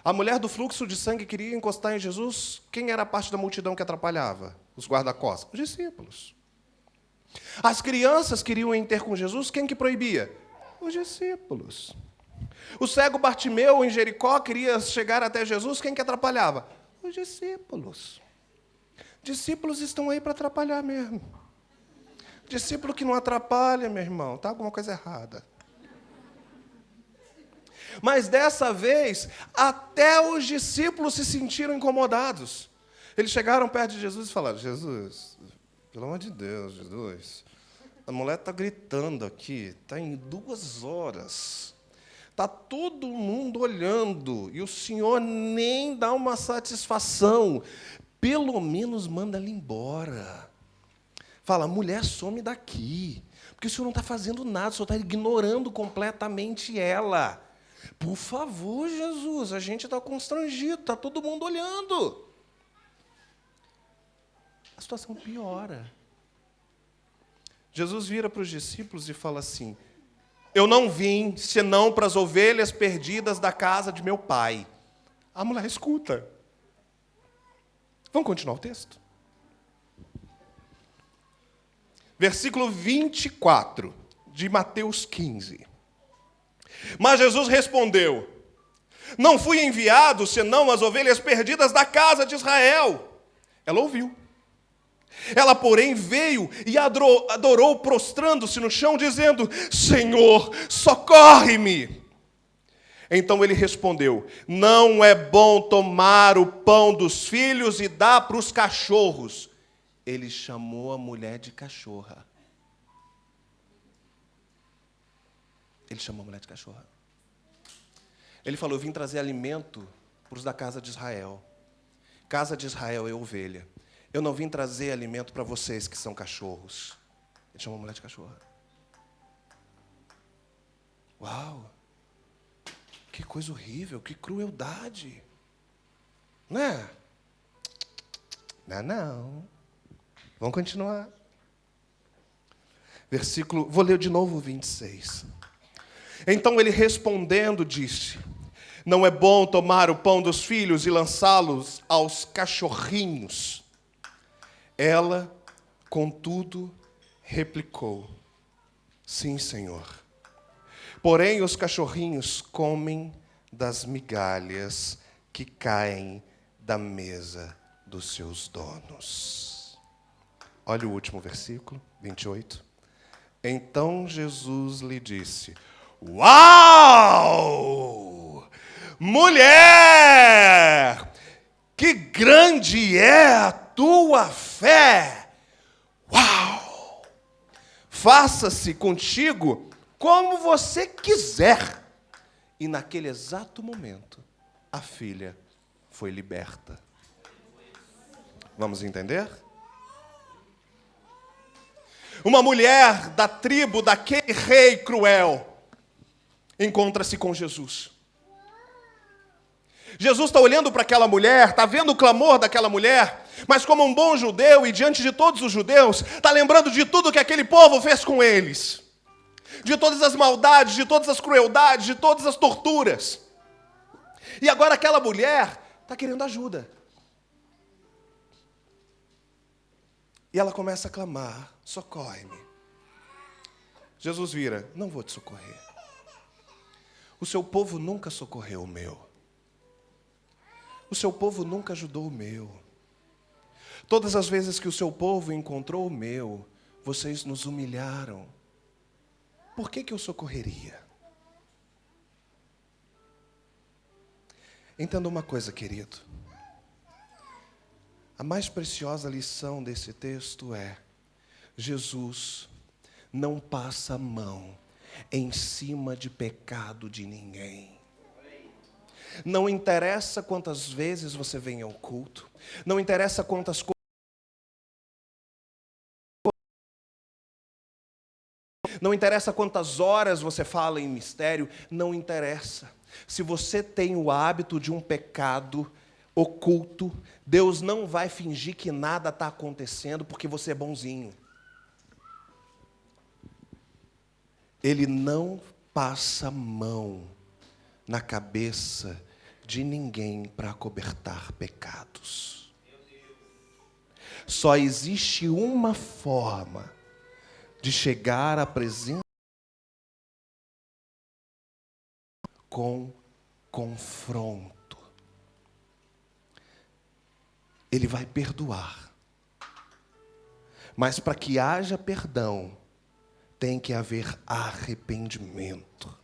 A mulher do fluxo de sangue queria encostar em Jesus. Quem era a parte da multidão que atrapalhava? Os guarda-costas. Os discípulos. As crianças queriam ir ter com Jesus. Quem que proibia? Os discípulos. O cego Bartimeu, em Jericó, queria chegar até Jesus. Quem que atrapalhava? Os discípulos. Discípulos estão aí para atrapalhar mesmo. Discípulo que não atrapalha, meu irmão, está alguma coisa errada. Mas dessa vez, até os discípulos se sentiram incomodados. Eles chegaram perto de Jesus e falaram: Jesus, pelo amor de Deus, Jesus, a mulher está gritando aqui, está em 2 horas. Está todo mundo olhando e o Senhor nem dá uma satisfação. Pelo menos manda ela embora. Fala: mulher, some daqui. Porque o Senhor não está fazendo nada, o Senhor está ignorando completamente ela. Por favor, Jesus, a gente está constrangido, está todo mundo olhando. A situação piora. Jesus vira para os discípulos e fala assim: eu não vim senão para as ovelhas perdidas da casa de meu pai. A mulher escuta. Vamos continuar o texto? Versículo 24 de Mateus 15. Mas Jesus respondeu: não fui enviado senão as ovelhas perdidas da casa de Israel. Ela ouviu. Ela, porém, veio e adorou, prostrando-se no chão, dizendo: Senhor, socorre-me. Então ele respondeu: não é bom tomar o pão dos filhos e dar para os cachorros. Ele chamou a mulher de cachorra. Ele chamou a mulher de cachorra. Ele falou: eu vim trazer alimento para os da casa de Israel. Casa de Israel é ovelha. Eu não vim trazer alimento para vocês que são cachorros. Ele chamou a mulher de cachorra. Uau! Que coisa horrível, que crueldade. Não é? Não. Vamos continuar. Vou ler de novo o 26. Então ele respondendo disse: não é bom tomar o pão dos filhos e lançá-los aos cachorrinhos. Ela, contudo, replicou: sim, Senhor. Porém, os cachorrinhos comem das migalhas que caem da mesa dos seus donos. Olha o último versículo, 28. Então Jesus lhe disse: uau! Mulher! Que grande é a tua fé! Uau! Faça-se contigo como você quiser. E naquele exato momento, a filha foi liberta. Vamos entender? Uma mulher da tribo daquele rei cruel encontra-se com Jesus. Jesus está olhando para aquela mulher, está vendo o clamor daquela mulher, mas como um bom judeu e diante de todos os judeus, está lembrando de tudo que aquele povo fez com eles. De todas as maldades, de todas as crueldades, de todas as torturas. E agora aquela mulher está querendo ajuda. E ela começa a clamar: socorre-me. Jesus vira: não vou te socorrer. O seu povo nunca socorreu o meu. O seu povo nunca ajudou o meu. Todas as vezes que o seu povo encontrou o meu, vocês nos humilharam. Por que eu socorreria? Entenda uma coisa, querido. A mais preciosa lição desse texto é: Jesus não passa a mão em cima de pecado de ninguém. Não interessa quantas vezes você vem ao culto, não interessa quantas coisas, não interessa quantas horas você fala em mistério, não interessa. Se você tem o hábito de um pecado oculto, Deus não vai fingir que nada está acontecendo porque você é bonzinho. Ele não passa mão na cabeça de ninguém para acobertar pecados. Só existe uma forma de chegar à presença com confronto. Ele vai perdoar. Mas para que haja perdão, tem que haver arrependimento.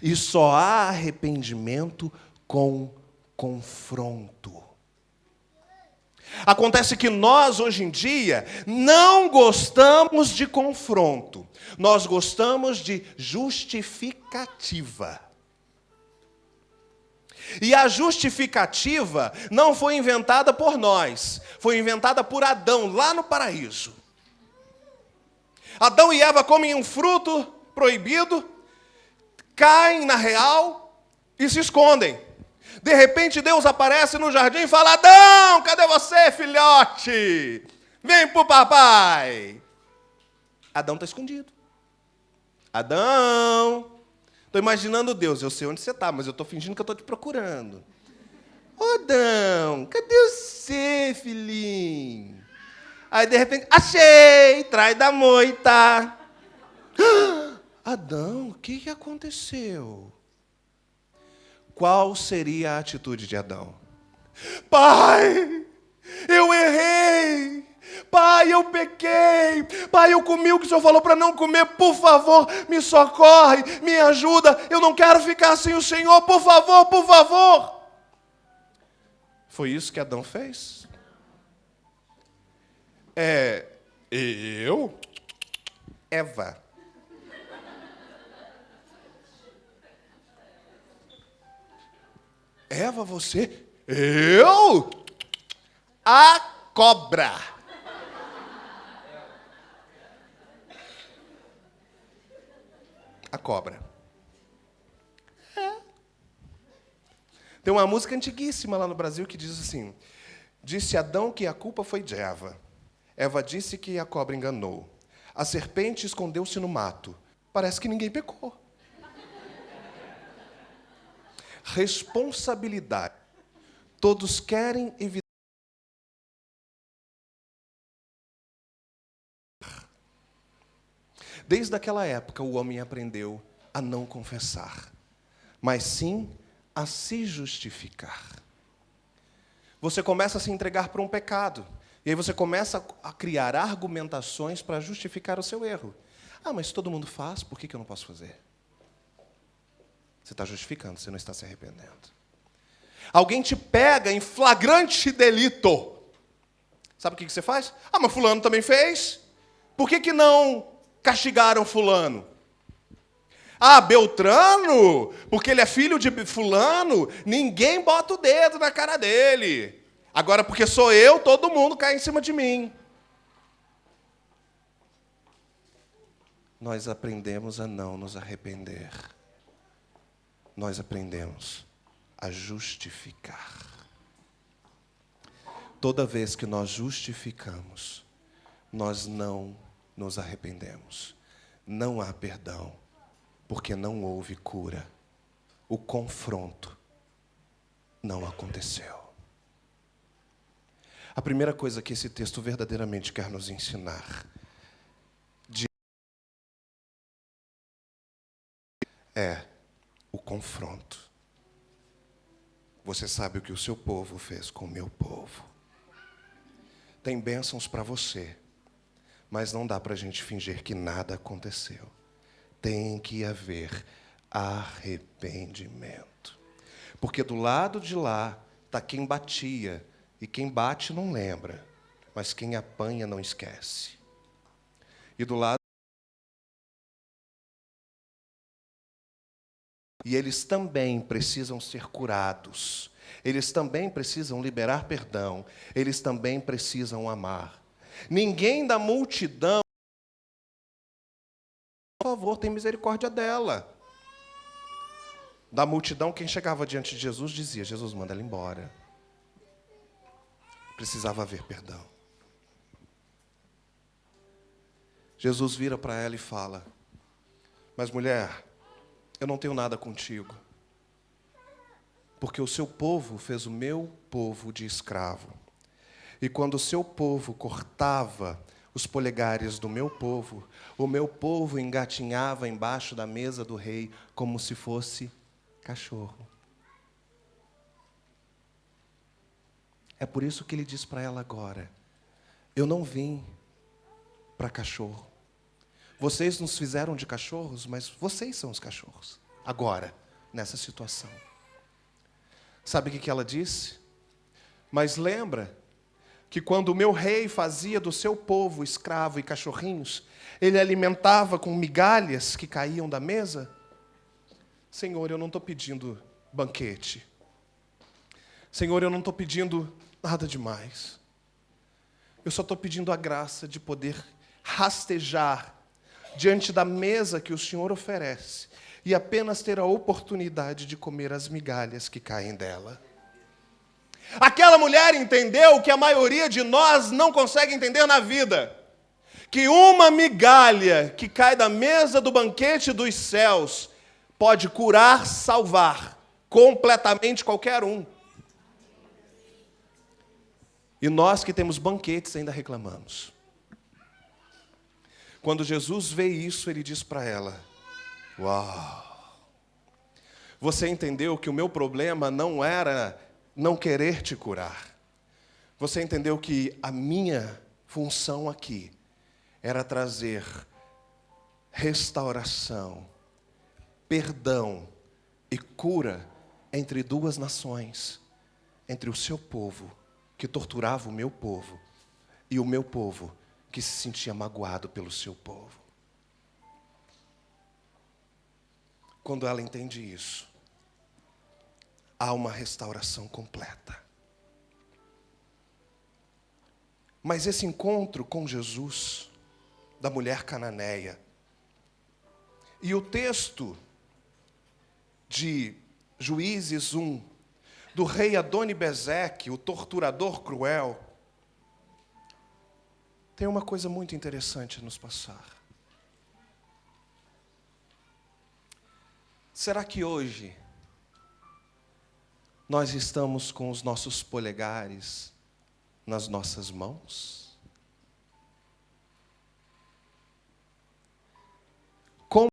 E só há arrependimento com confronto. Acontece que nós, hoje em dia, não gostamos de confronto. Nós gostamos de justificativa. E a justificativa não foi inventada por nós. Foi inventada por Adão, lá no paraíso. Adão e Eva comem um fruto proibido, caem na real e se escondem. De repente Deus aparece no jardim e fala: Adão, cadê você, filhote? Vem pro papai. Adão está escondido. Adão. Estou imaginando Deus, eu sei onde você está, mas eu estou fingindo que eu estou te procurando. Ô Adão, cadê você, filhinho? Aí de repente, achei, traz da moita. Adão, o que aconteceu? Qual seria a atitude de Adão? Pai, eu errei. Pai, eu pequei. Pai, eu comi o que o Senhor falou para não comer. Por favor, me socorre, me ajuda. Eu não quero ficar sem o Senhor. Por favor, por favor. Foi isso que Adão fez? Eu? Eva. Eva, você? Eu? A cobra. A cobra. Tem uma música antiguíssima lá no Brasil que diz assim: disse Adão que a culpa foi de Eva. Eva disse que a cobra enganou. A serpente escondeu-se no mato. Parece que ninguém pecou. Responsabilidade. Todos querem evitar. Desde aquela época, o homem aprendeu a não confessar, mas sim a se justificar. Você começa a se entregar para um pecado, e aí você começa a criar argumentações para justificar o seu erro. Ah, mas todo mundo faz, por que eu não posso fazer? Você está justificando, você não está se arrependendo. Alguém te pega em flagrante delito. Sabe o que você faz? Ah, mas fulano também fez. Por que não castigaram fulano? Ah, Beltrano, porque ele é filho de fulano, ninguém bota o dedo na cara dele. Agora, porque sou eu, todo mundo cai em cima de mim. Nós aprendemos a não nos arrepender. Nós aprendemos a justificar. Toda vez que nós justificamos, nós não nos arrependemos. Não há perdão, porque não houve cura. O confronto não aconteceu. A primeira coisa que esse texto verdadeiramente quer nos ensinar é o confronto. Você sabe o que o seu povo fez com o meu povo. Tem bênçãos para você, mas não dá para a gente fingir que nada aconteceu. Tem que haver arrependimento. Porque do lado de lá está quem batia, e quem bate não lembra, mas quem apanha não esquece. E do lado e eles também precisam ser curados. Eles também precisam liberar perdão. Eles também precisam amar. Ninguém da multidão, por favor, tem misericórdia dela. Da multidão, quem chegava diante de Jesus dizia: Jesus, manda ela embora. Precisava haver perdão. Jesus vira para ela e fala: mas mulher, eu não tenho nada contigo, porque o seu povo fez o meu povo de escravo. E quando o seu povo cortava os polegares do meu povo, o meu povo engatinhava embaixo da mesa do rei como se fosse cachorro. É por isso que ele diz para ela agora: eu não vim para cachorro. Vocês nos fizeram de cachorros, mas vocês são os cachorros. Agora, nessa situação. Sabe o que ela disse? Mas lembra que quando o meu rei fazia do seu povo escravo e cachorrinhos, ele alimentava com migalhas que caíam da mesa? Senhor, eu não estou pedindo banquete. Senhor, eu não estou pedindo nada demais. Eu só estou pedindo a graça de poder rastejar diante da mesa que o Senhor oferece e apenas ter a oportunidade de comer as migalhas que caem dela. Aquela mulher entendeu o que a maioria de nós não consegue entender na vida: que uma migalha que cai da mesa do banquete dos céus pode curar, salvar completamente qualquer um. E nós que temos banquetes ainda reclamamos. Quando Jesus vê isso, ele diz para ela: uau! Você entendeu que o meu problema não era não querer te curar. Você entendeu que a minha função aqui era trazer restauração, perdão e cura entre duas nações, entre o seu povo, que torturava o meu povo, e o meu povo, que se sentia magoado pelo seu povo. Quando ela entende isso, há uma restauração completa. Mas esse encontro com Jesus, da mulher cananeia, e o texto de Juízes 1, do rei Adoni-Bezeque, o torturador cruel, tem uma coisa muito interessante a nos passar. Será que hoje nós estamos com os nossos polegares nas nossas mãos? Como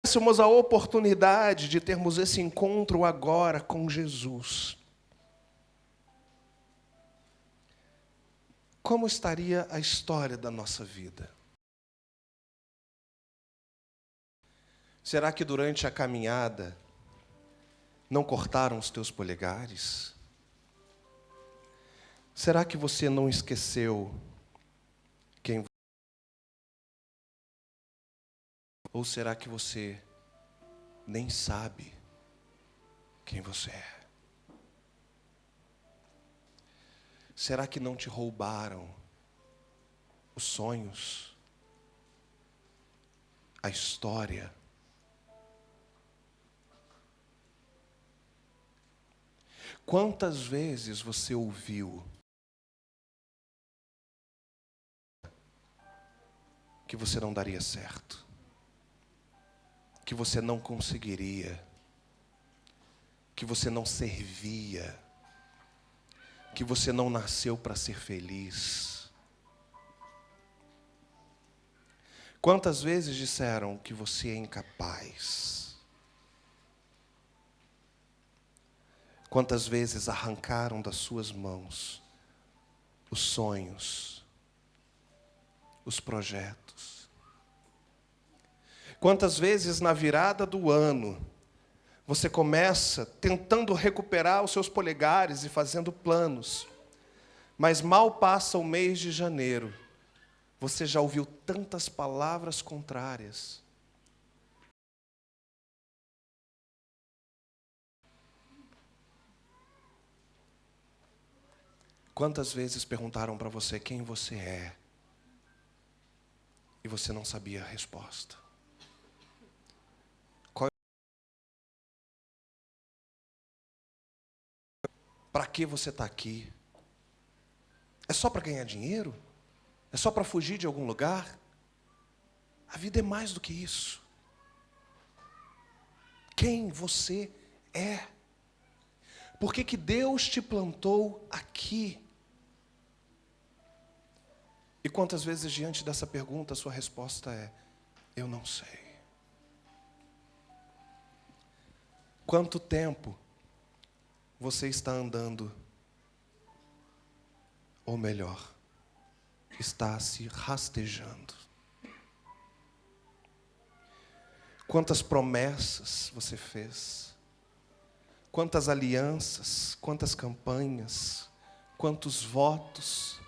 tivéssemos a oportunidade de termos esse encontro agora com Jesus, como estaria a história da nossa vida? Será que durante a caminhada não cortaram os teus polegares? Será que você não esqueceu quem você é? Ou será que você nem sabe quem você é? Será que não te roubaram os sonhos, a história? Quantas vezes você ouviu que você não daria certo, que você não conseguiria, que você não servia, que você não nasceu para ser feliz? Quantas vezes disseram que você é incapaz? Quantas vezes arrancaram das suas mãos os sonhos, os projetos? Quantas vezes na virada do ano você começa tentando recuperar os seus polegares e fazendo planos, mas mal passa o mês de janeiro, você já ouviu tantas palavras contrárias? Quantas vezes perguntaram para você quem você é e você não sabia a resposta? Para que você está aqui? É só para ganhar dinheiro? É só para fugir de algum lugar? A vida é mais do que isso. Quem você é? Por que que Deus te plantou aqui? E quantas vezes diante dessa pergunta a sua resposta é: eu não sei. Quanto tempo você está andando, ou melhor, está se rastejando? Quantas promessas você fez? Quantas alianças, quantas campanhas, quantos votos,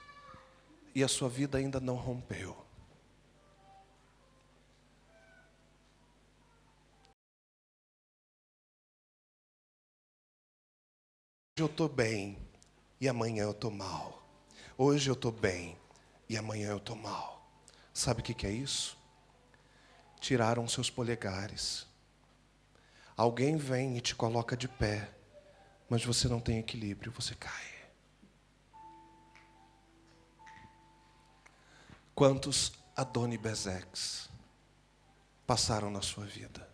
e a sua vida ainda não rompeu? Hoje eu estou bem e amanhã eu estou mal. Hoje eu estou bem e amanhã eu estou mal. Sabe o que é isso? Tiraram seus polegares. Alguém vem e te coloca de pé, mas você não tem equilíbrio, você cai. Quantos Adoni-Bezeques passaram na sua vida?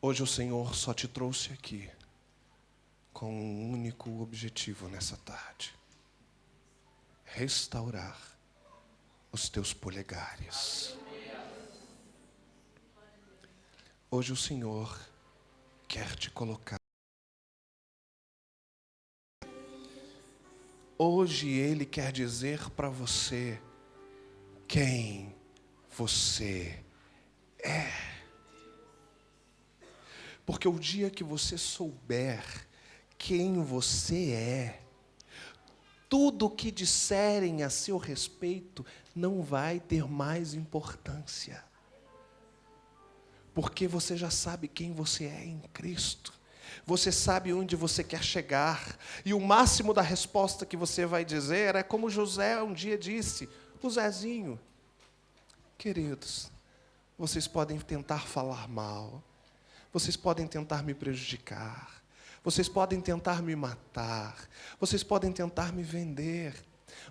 Hoje o Senhor só te trouxe aqui com um único objetivo nessa tarde: restaurar os teus polegares. Hoje o Senhor quer te colocar. Hoje Ele quer dizer para você quem você é. Porque o dia que você souber quem você é, tudo o que disserem a seu respeito não vai ter mais importância. Porque você já sabe quem você é em Cristo. Você sabe onde você quer chegar. E o máximo da resposta que você vai dizer é como José um dia disse: o Zezinho, queridos, vocês podem tentar falar mal, vocês podem tentar me prejudicar, vocês podem tentar me matar, vocês podem tentar me vender,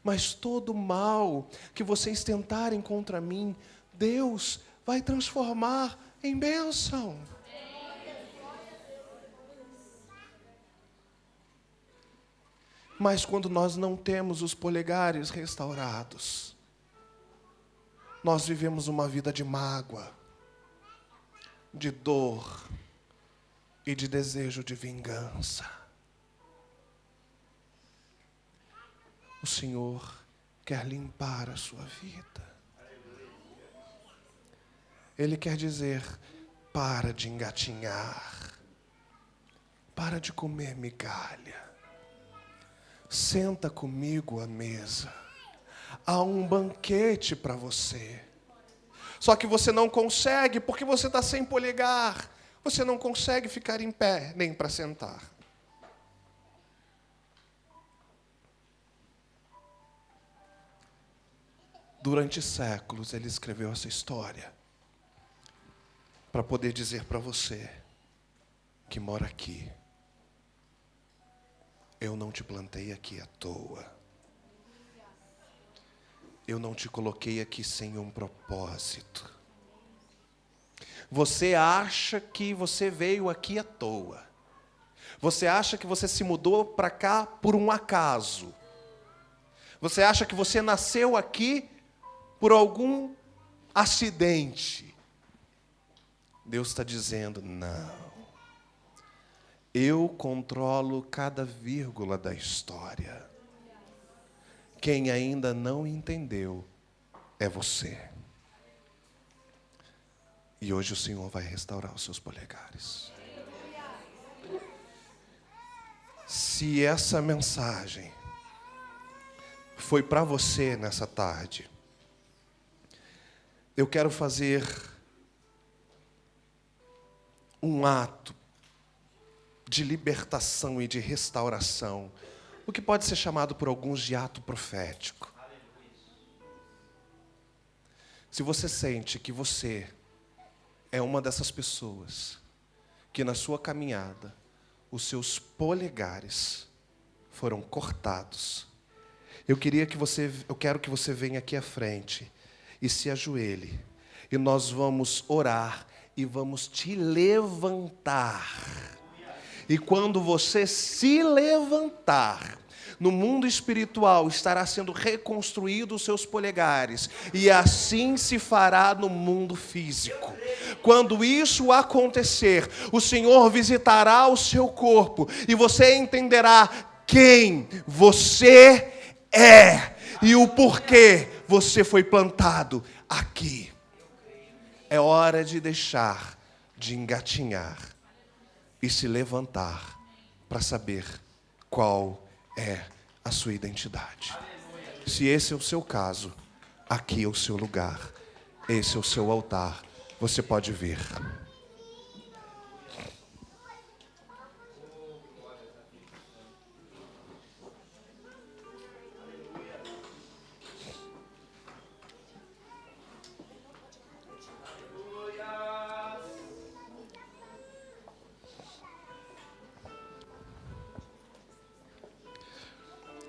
mas todo mal que vocês tentarem contra mim, Deus vai transformar em bênção. Mas quando nós não temos os polegares restaurados, nós vivemos uma vida de mágoa, de dor e de desejo de vingança. O Senhor quer limpar a sua vida. Ele quer dizer: para de engatinhar, para de comer migalha, senta comigo à mesa, há um banquete para você. Só que você não consegue porque você está sem polegar. Você não consegue ficar em pé, nem para sentar. Durante séculos ele escreveu essa história para poder dizer para você que mora aqui: eu não te plantei aqui à toa. Eu não te coloquei aqui sem um propósito. Você acha que você veio aqui à toa. Você acha que você se mudou para cá por um acaso. Você acha que você nasceu aqui por algum acidente. Deus está dizendo: não. Eu controlo cada vírgula da história. Quem ainda não entendeu é você. E hoje o Senhor vai restaurar os seus polegares. Se essa mensagem foi para você nessa tarde, eu quero fazer um ato de libertação e de restauração, o que pode ser chamado por alguns de ato profético. Se você sente que você é uma dessas pessoas que na sua caminhada os seus polegares foram cortados. Eu quero que você venha aqui à frente e se ajoelhe. E nós vamos orar e vamos te levantar. E quando você se levantar, no mundo espiritual estará sendo reconstruído os seus polegares. E assim se fará no mundo físico. Quando isso acontecer, o Senhor visitará o seu corpo. E você entenderá quem você é. E o porquê você foi plantado aqui. É hora de deixar de engatinhar e se levantar para saber qual é a sua identidade. Se esse é o seu caso, aqui é o seu lugar, esse é o seu altar, você pode vir.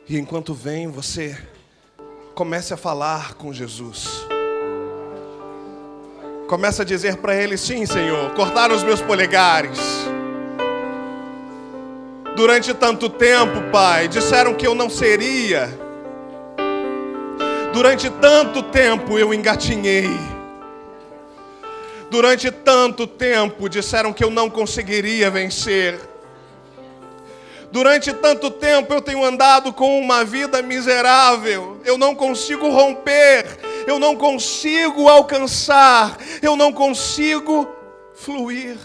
E enquanto vem, você comece a falar com Jesus. Comece a dizer para Ele: sim, Senhor, cortaram os meus polegares. Durante tanto tempo, Pai, disseram que eu não seria. Durante tanto tempo eu engatinhei. Durante tanto tempo disseram que eu não conseguiria vencer. Durante tanto tempo eu tenho andado com uma vida miserável. Eu não consigo romper. Eu não consigo alcançar. Eu não consigo fluir.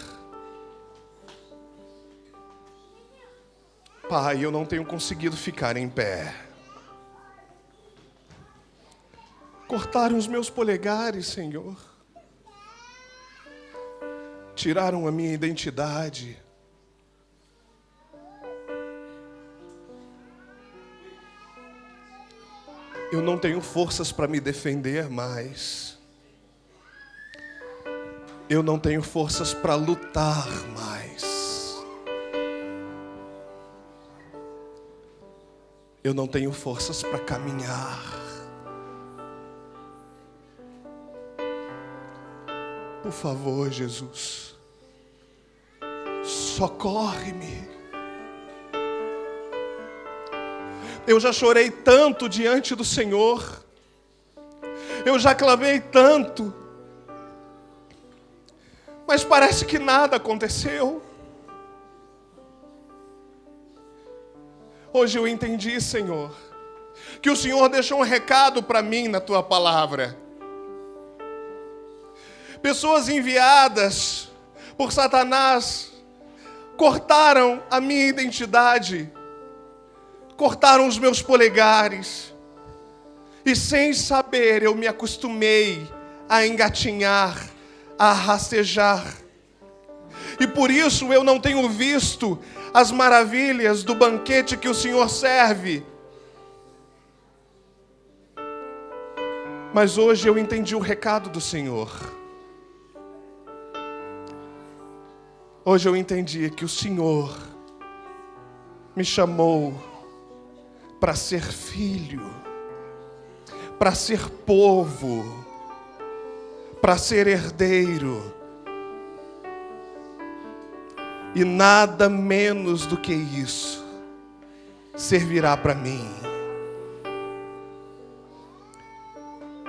Pai, eu não tenho conseguido ficar em pé. Cortaram os meus polegares, Senhor. Tiraram a minha identidade. Eu não tenho forças para me defender mais. Eu não tenho forças para lutar mais. Eu não tenho forças para caminhar. Por favor, Jesus, socorre-me. Eu já chorei tanto diante do Senhor. Eu já clamei tanto. Mas parece que nada aconteceu. Hoje eu entendi, Senhor, que o Senhor deixou um recado para mim na Tua palavra. Pessoas enviadas por Satanás cortaram a minha identidade. Cortaram os meus polegares. E sem saber eu me acostumei a engatinhar, a rastejar. E por isso eu não tenho visto as maravilhas do banquete que o Senhor serve. Mas hoje eu entendi o recado do Senhor. Hoje eu entendi que o Senhor me chamou para ser filho, para ser povo, para ser herdeiro. E nada menos do que isso servirá para mim.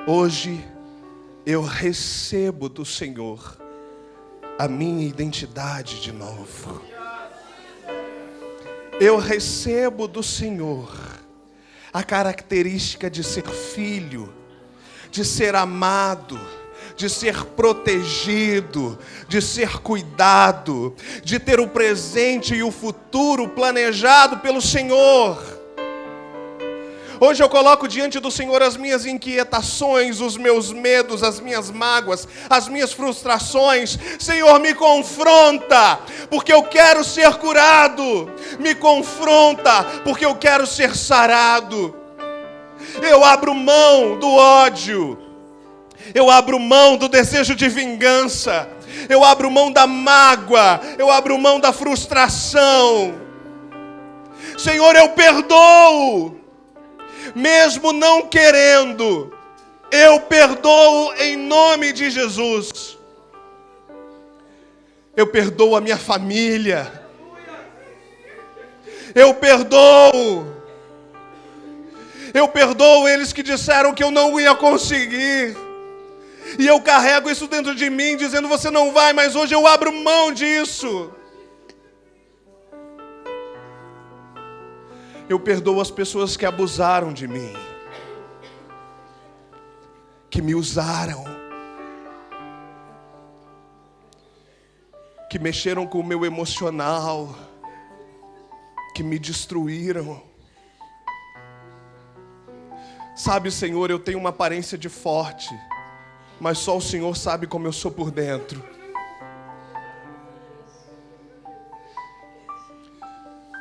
Hoje eu recebo do Senhor a minha identidade de novo. Eu recebo do Senhor a característica de ser filho, de ser amado, de ser protegido, de ser cuidado, de ter o presente e o futuro planejado pelo Senhor. Hoje eu coloco diante do Senhor as minhas inquietações, os meus medos, as minhas mágoas, as minhas frustrações. Senhor, me confronta, porque eu quero ser curado. Me confronta, porque eu quero ser sarado. Eu abro mão do ódio. Eu abro mão do desejo de vingança. Eu abro mão da mágoa. Eu abro mão da frustração. Senhor, eu perdoo. Mesmo não querendo, eu perdoo em nome de Jesus. Eu perdoo a minha família. Eu perdoo. Eu perdoo eles que disseram que eu não ia conseguir. E eu carrego isso dentro de mim, dizendo, você não vai, mas hoje eu abro mão disso. Eu perdoo as pessoas que abusaram de mim, que me usaram, que mexeram com o meu emocional, que me destruíram. Sabe, Senhor, eu tenho uma aparência de forte, mas só o Senhor sabe como eu sou por dentro.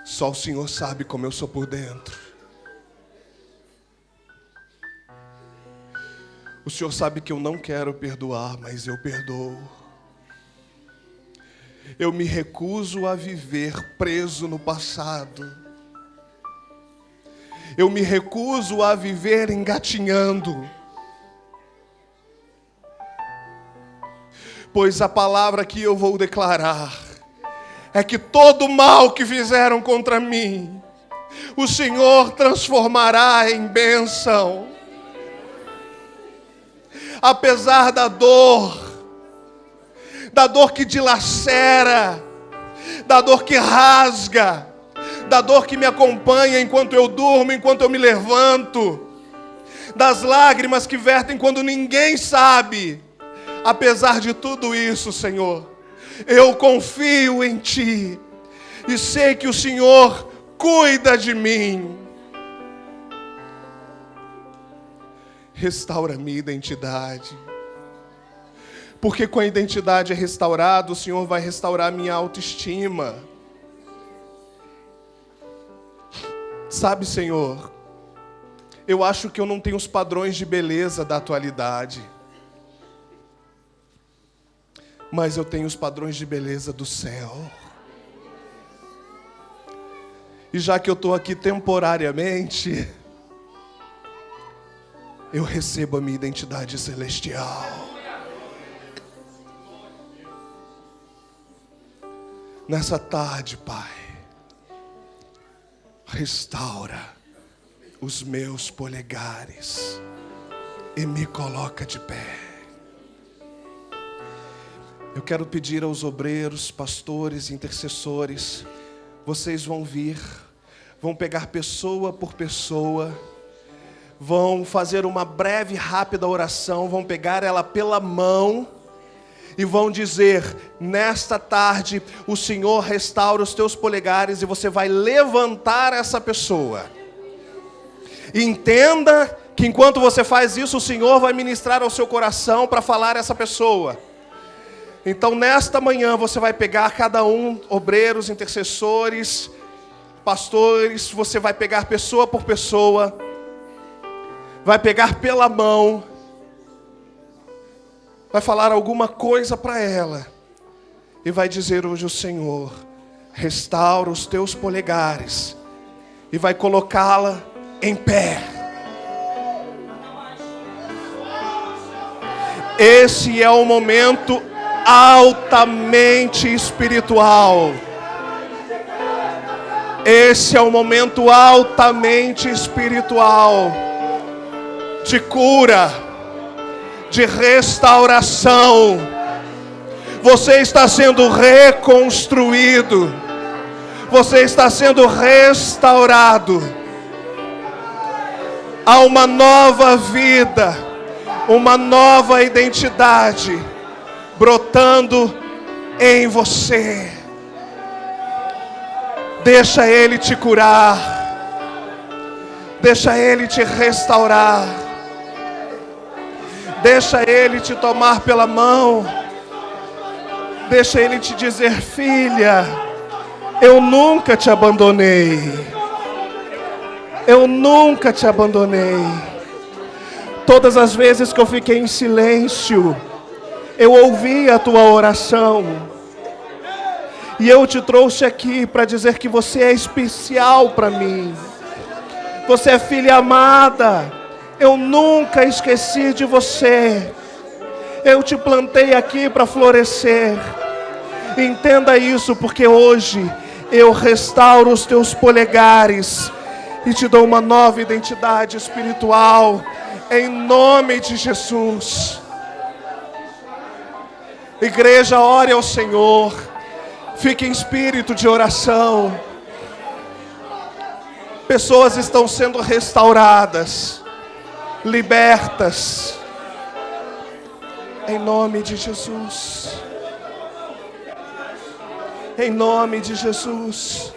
Só o Senhor sabe como eu sou por dentro. O Senhor sabe que eu não quero perdoar, mas eu perdoo. Eu me recuso a viver preso no passado. Eu me recuso a viver engatinhando. Pois a palavra que eu vou declarar é que todo mal que fizeram contra mim, o Senhor transformará em bênção. Apesar da dor que dilacera, da dor que rasga, da dor que me acompanha enquanto eu durmo, enquanto eu me levanto, das lágrimas que vertem quando ninguém sabe. Apesar de tudo isso, Senhor, eu confio em Ti e sei que o Senhor cuida de mim. Restaura a minha identidade, porque com a identidade restaurada, o Senhor vai restaurar a minha autoestima. Sabe, Senhor, eu acho que eu não tenho os padrões de beleza da atualidade, mas eu tenho os padrões de beleza do céu. E já que eu estou aqui temporariamente, eu recebo a minha identidade celestial. Nessa tarde, Pai, restaura os meus polegares e me coloca de pé. Eu quero pedir aos obreiros, pastores, intercessores, vocês vão vir, vão pegar pessoa por pessoa, vão fazer uma breve, rápida oração, vão pegar ela pela mão e vão dizer, nesta tarde, o Senhor restaura os teus polegares, e você vai levantar essa pessoa. E entenda que enquanto você faz isso, o Senhor vai ministrar ao seu coração para falar a essa pessoa. Então, nesta manhã, você vai pegar cada um, obreiros, intercessores, pastores, você vai pegar pessoa por pessoa, vai pegar pela mão, vai falar alguma coisa para ela, e vai dizer hoje o Senhor, restaura os teus polegares, e vai colocá-la em pé. Esse é o momento altamente espiritual. Esse é um momento altamente espiritual, de cura, de restauração. Você está sendo reconstruído, você está sendo restaurado. Há uma nova vida, uma nova identidade brotando em você. Deixa Ele te curar, deixa Ele te restaurar, deixa Ele te tomar pela mão, deixa Ele te dizer, filha, eu nunca te abandonei, eu nunca te abandonei. Todas as vezes que eu fiquei em silêncio, eu ouvi a tua oração. E eu te trouxe aqui para dizer que você é especial para mim. Você é filha amada. Eu nunca esqueci de você. Eu te plantei aqui para florescer. Entenda isso, porque hoje eu restauro os teus polegares e te dou uma nova identidade espiritual, em nome de Jesus. Igreja, ore ao Senhor, fique em espírito de oração. Pessoas estão sendo restauradas, libertas, em nome de Jesus. Em nome de Jesus.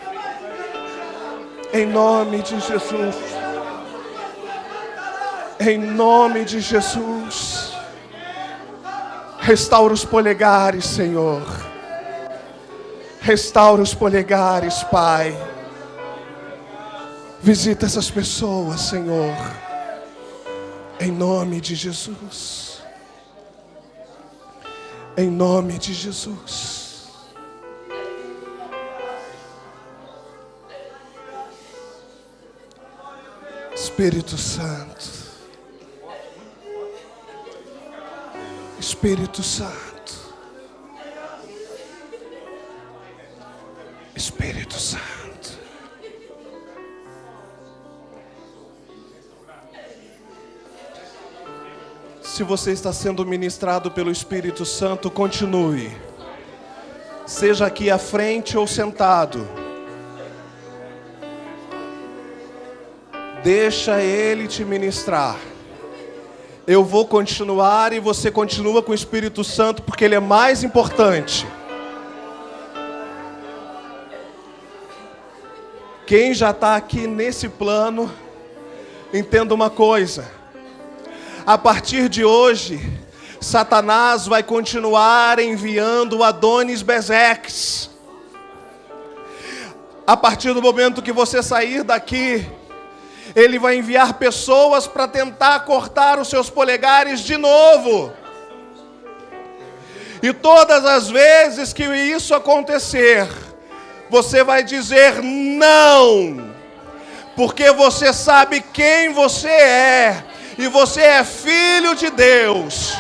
Em nome de Jesus. Em nome de Jesus. Restaura os polegares, Senhor. Restaura os polegares, Pai. Visita essas pessoas, Senhor. Em nome de Jesus. Em nome de Jesus. Espírito Santo, Espírito Santo, Espírito Santo. Se você está sendo ministrado pelo Espírito Santo, continue. Seja aqui à frente ou sentado. Deixa Ele te ministrar. Eu vou continuar e você continua com o Espírito Santo, porque Ele é mais importante. Quem já está aqui nesse plano, entenda uma coisa. A partir de hoje, Satanás vai continuar enviando Adonis Bezeques. A partir do momento que você sair daqui, ele vai enviar pessoas para tentar cortar os seus polegares de novo. E todas as vezes que isso acontecer, você vai dizer não, porque você sabe quem você é, e você é filho de Deus.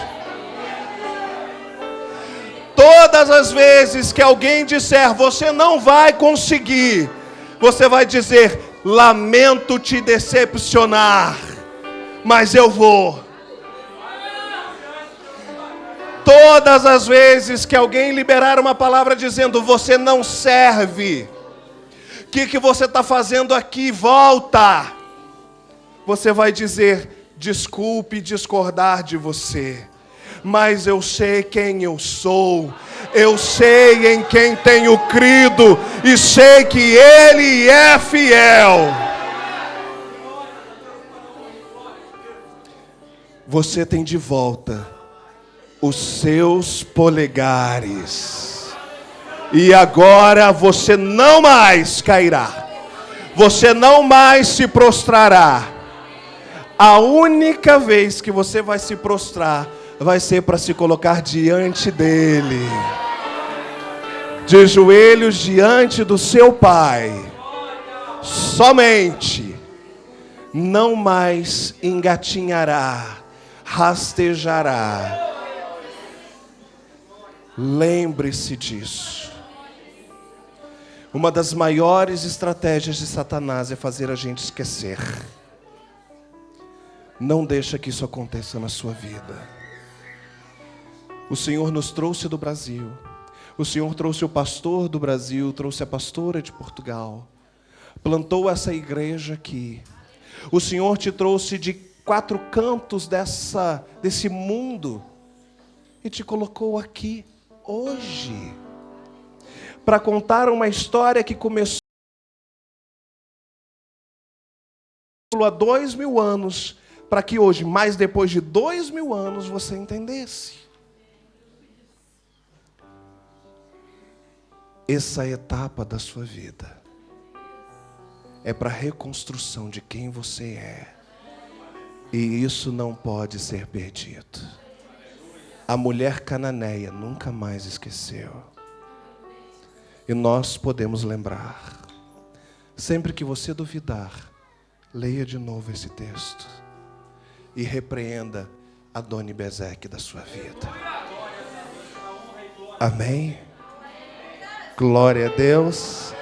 Todas as vezes que alguém disser, você não vai conseguir, você vai dizer, lamento te decepcionar, mas eu vou. Todas as vezes que alguém liberar uma palavra dizendo, você não serve, o que você está fazendo aqui? Volta. Você vai dizer, desculpe discordar de você, mas eu sei quem eu sou, eu sei em quem tenho crido, e sei que Ele é fiel. Você tem de volta os seus polegares, e agora você não mais cairá, você não mais se prostrará. A única vez que você vai se prostrar vai ser para se colocar diante dele, de joelhos diante do seu Pai. Somente, não mais engatinhará, rastejará. Lembre-se disso. Uma das maiores estratégias de Satanás é fazer a gente esquecer. Não deixa que isso aconteça na sua vida. O Senhor nos trouxe do Brasil. O Senhor trouxe o pastor do Brasil, trouxe a pastora de Portugal. Plantou essa igreja aqui. O Senhor te trouxe de 4 cantos desse mundo e te colocou aqui hoje para contar uma história que começou há 2000 anos, para que hoje, mais depois de 2000 anos, você entendesse. Essa etapa da sua vida é para a reconstrução de quem você é. E isso não pode ser perdido. A mulher cananeia nunca mais esqueceu. E nós podemos lembrar. Sempre que você duvidar, leia de novo esse texto. E repreenda Adoni-Bezeque da sua vida. Amém? Glória a Deus.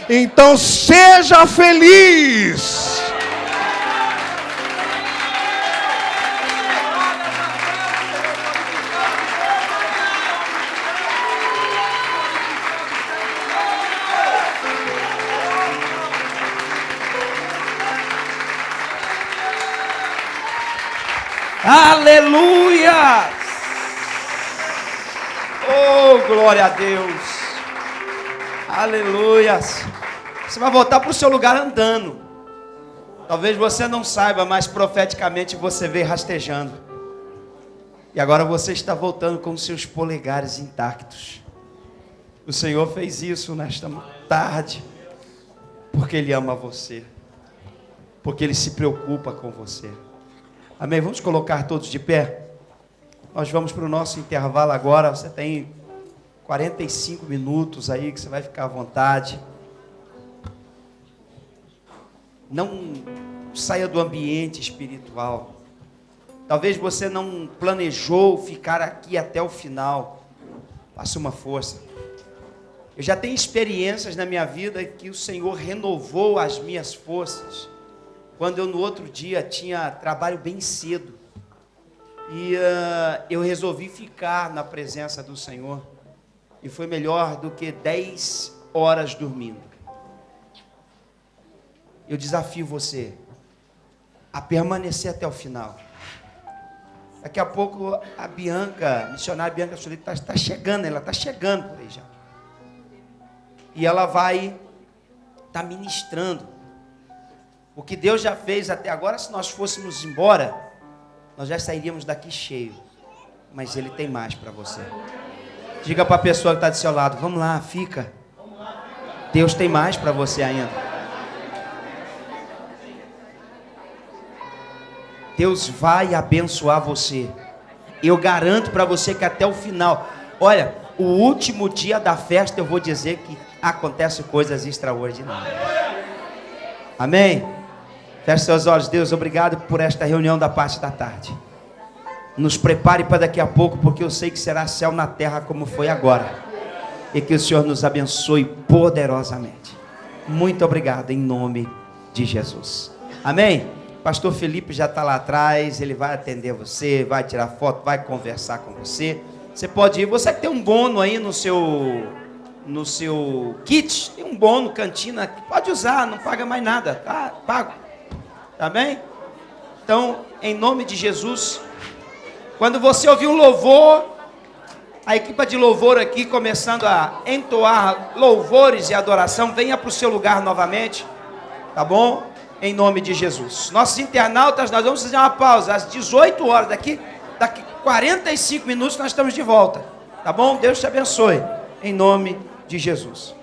Então seja feliz. Aleluia! Oh, glória a Deus! Aleluia! Você vai voltar para o seu lugar andando. Talvez você não saiba, mas profeticamente você veio rastejando. E agora você está voltando com seus polegares intactos. O Senhor fez isso nesta tarde, porque Ele ama você, porque Ele se preocupa com você. Amém? Vamos colocar todos de pé. Nós vamos para o nosso intervalo agora. Você tem 45 minutos aí que você vai ficar à vontade. Não saia do ambiente espiritual. Talvez você não planejou ficar aqui até o final. Faça uma força. Eu já tenho experiências na minha vida que o Senhor renovou as minhas forças. Quando eu no outro dia tinha trabalho bem cedo. E eu resolvi ficar na presença do Senhor. E foi melhor do que 10 horas dormindo. Eu desafio você a permanecer até o final. Daqui a pouco a Bianca, a missionária Bianca Solito está chegando, ela está chegando por aí já. E ela vai estar ministrando. O que Deus já fez até agora, se nós fôssemos embora, nós já sairíamos daqui cheio. Mas Ele tem mais para você. Diga para a pessoa que está do seu lado, vamos lá, fica. Deus tem mais para você ainda. Deus vai abençoar você. Eu garanto para você que até o final. Olha, o último dia da festa eu vou dizer que acontecem coisas extraordinárias. Amém? Feche seus olhos. Deus, obrigado por esta reunião da parte da tarde. Nos prepare para daqui a pouco, porque eu sei que será céu na terra como foi agora. E que o Senhor nos abençoe poderosamente. Muito obrigado, em nome de Jesus. Amém? Pastor Felipe já está lá atrás, ele vai atender você, vai tirar foto, vai conversar com você. Você pode ir, você que tem um bono aí no seu kit, tem um bono, cantina, pode usar, não paga mais nada, tá pago. Tá bem? Então, em nome de Jesus, quando você ouvir um louvor, a equipe de louvor aqui começando a entoar louvores e adoração, venha para o seu lugar novamente, tá bom? Em nome de Jesus. Nossos internautas, nós vamos fazer uma pausa às 18 horas, daqui 45 minutos nós estamos de volta, tá bom? Deus te abençoe, em nome de Jesus.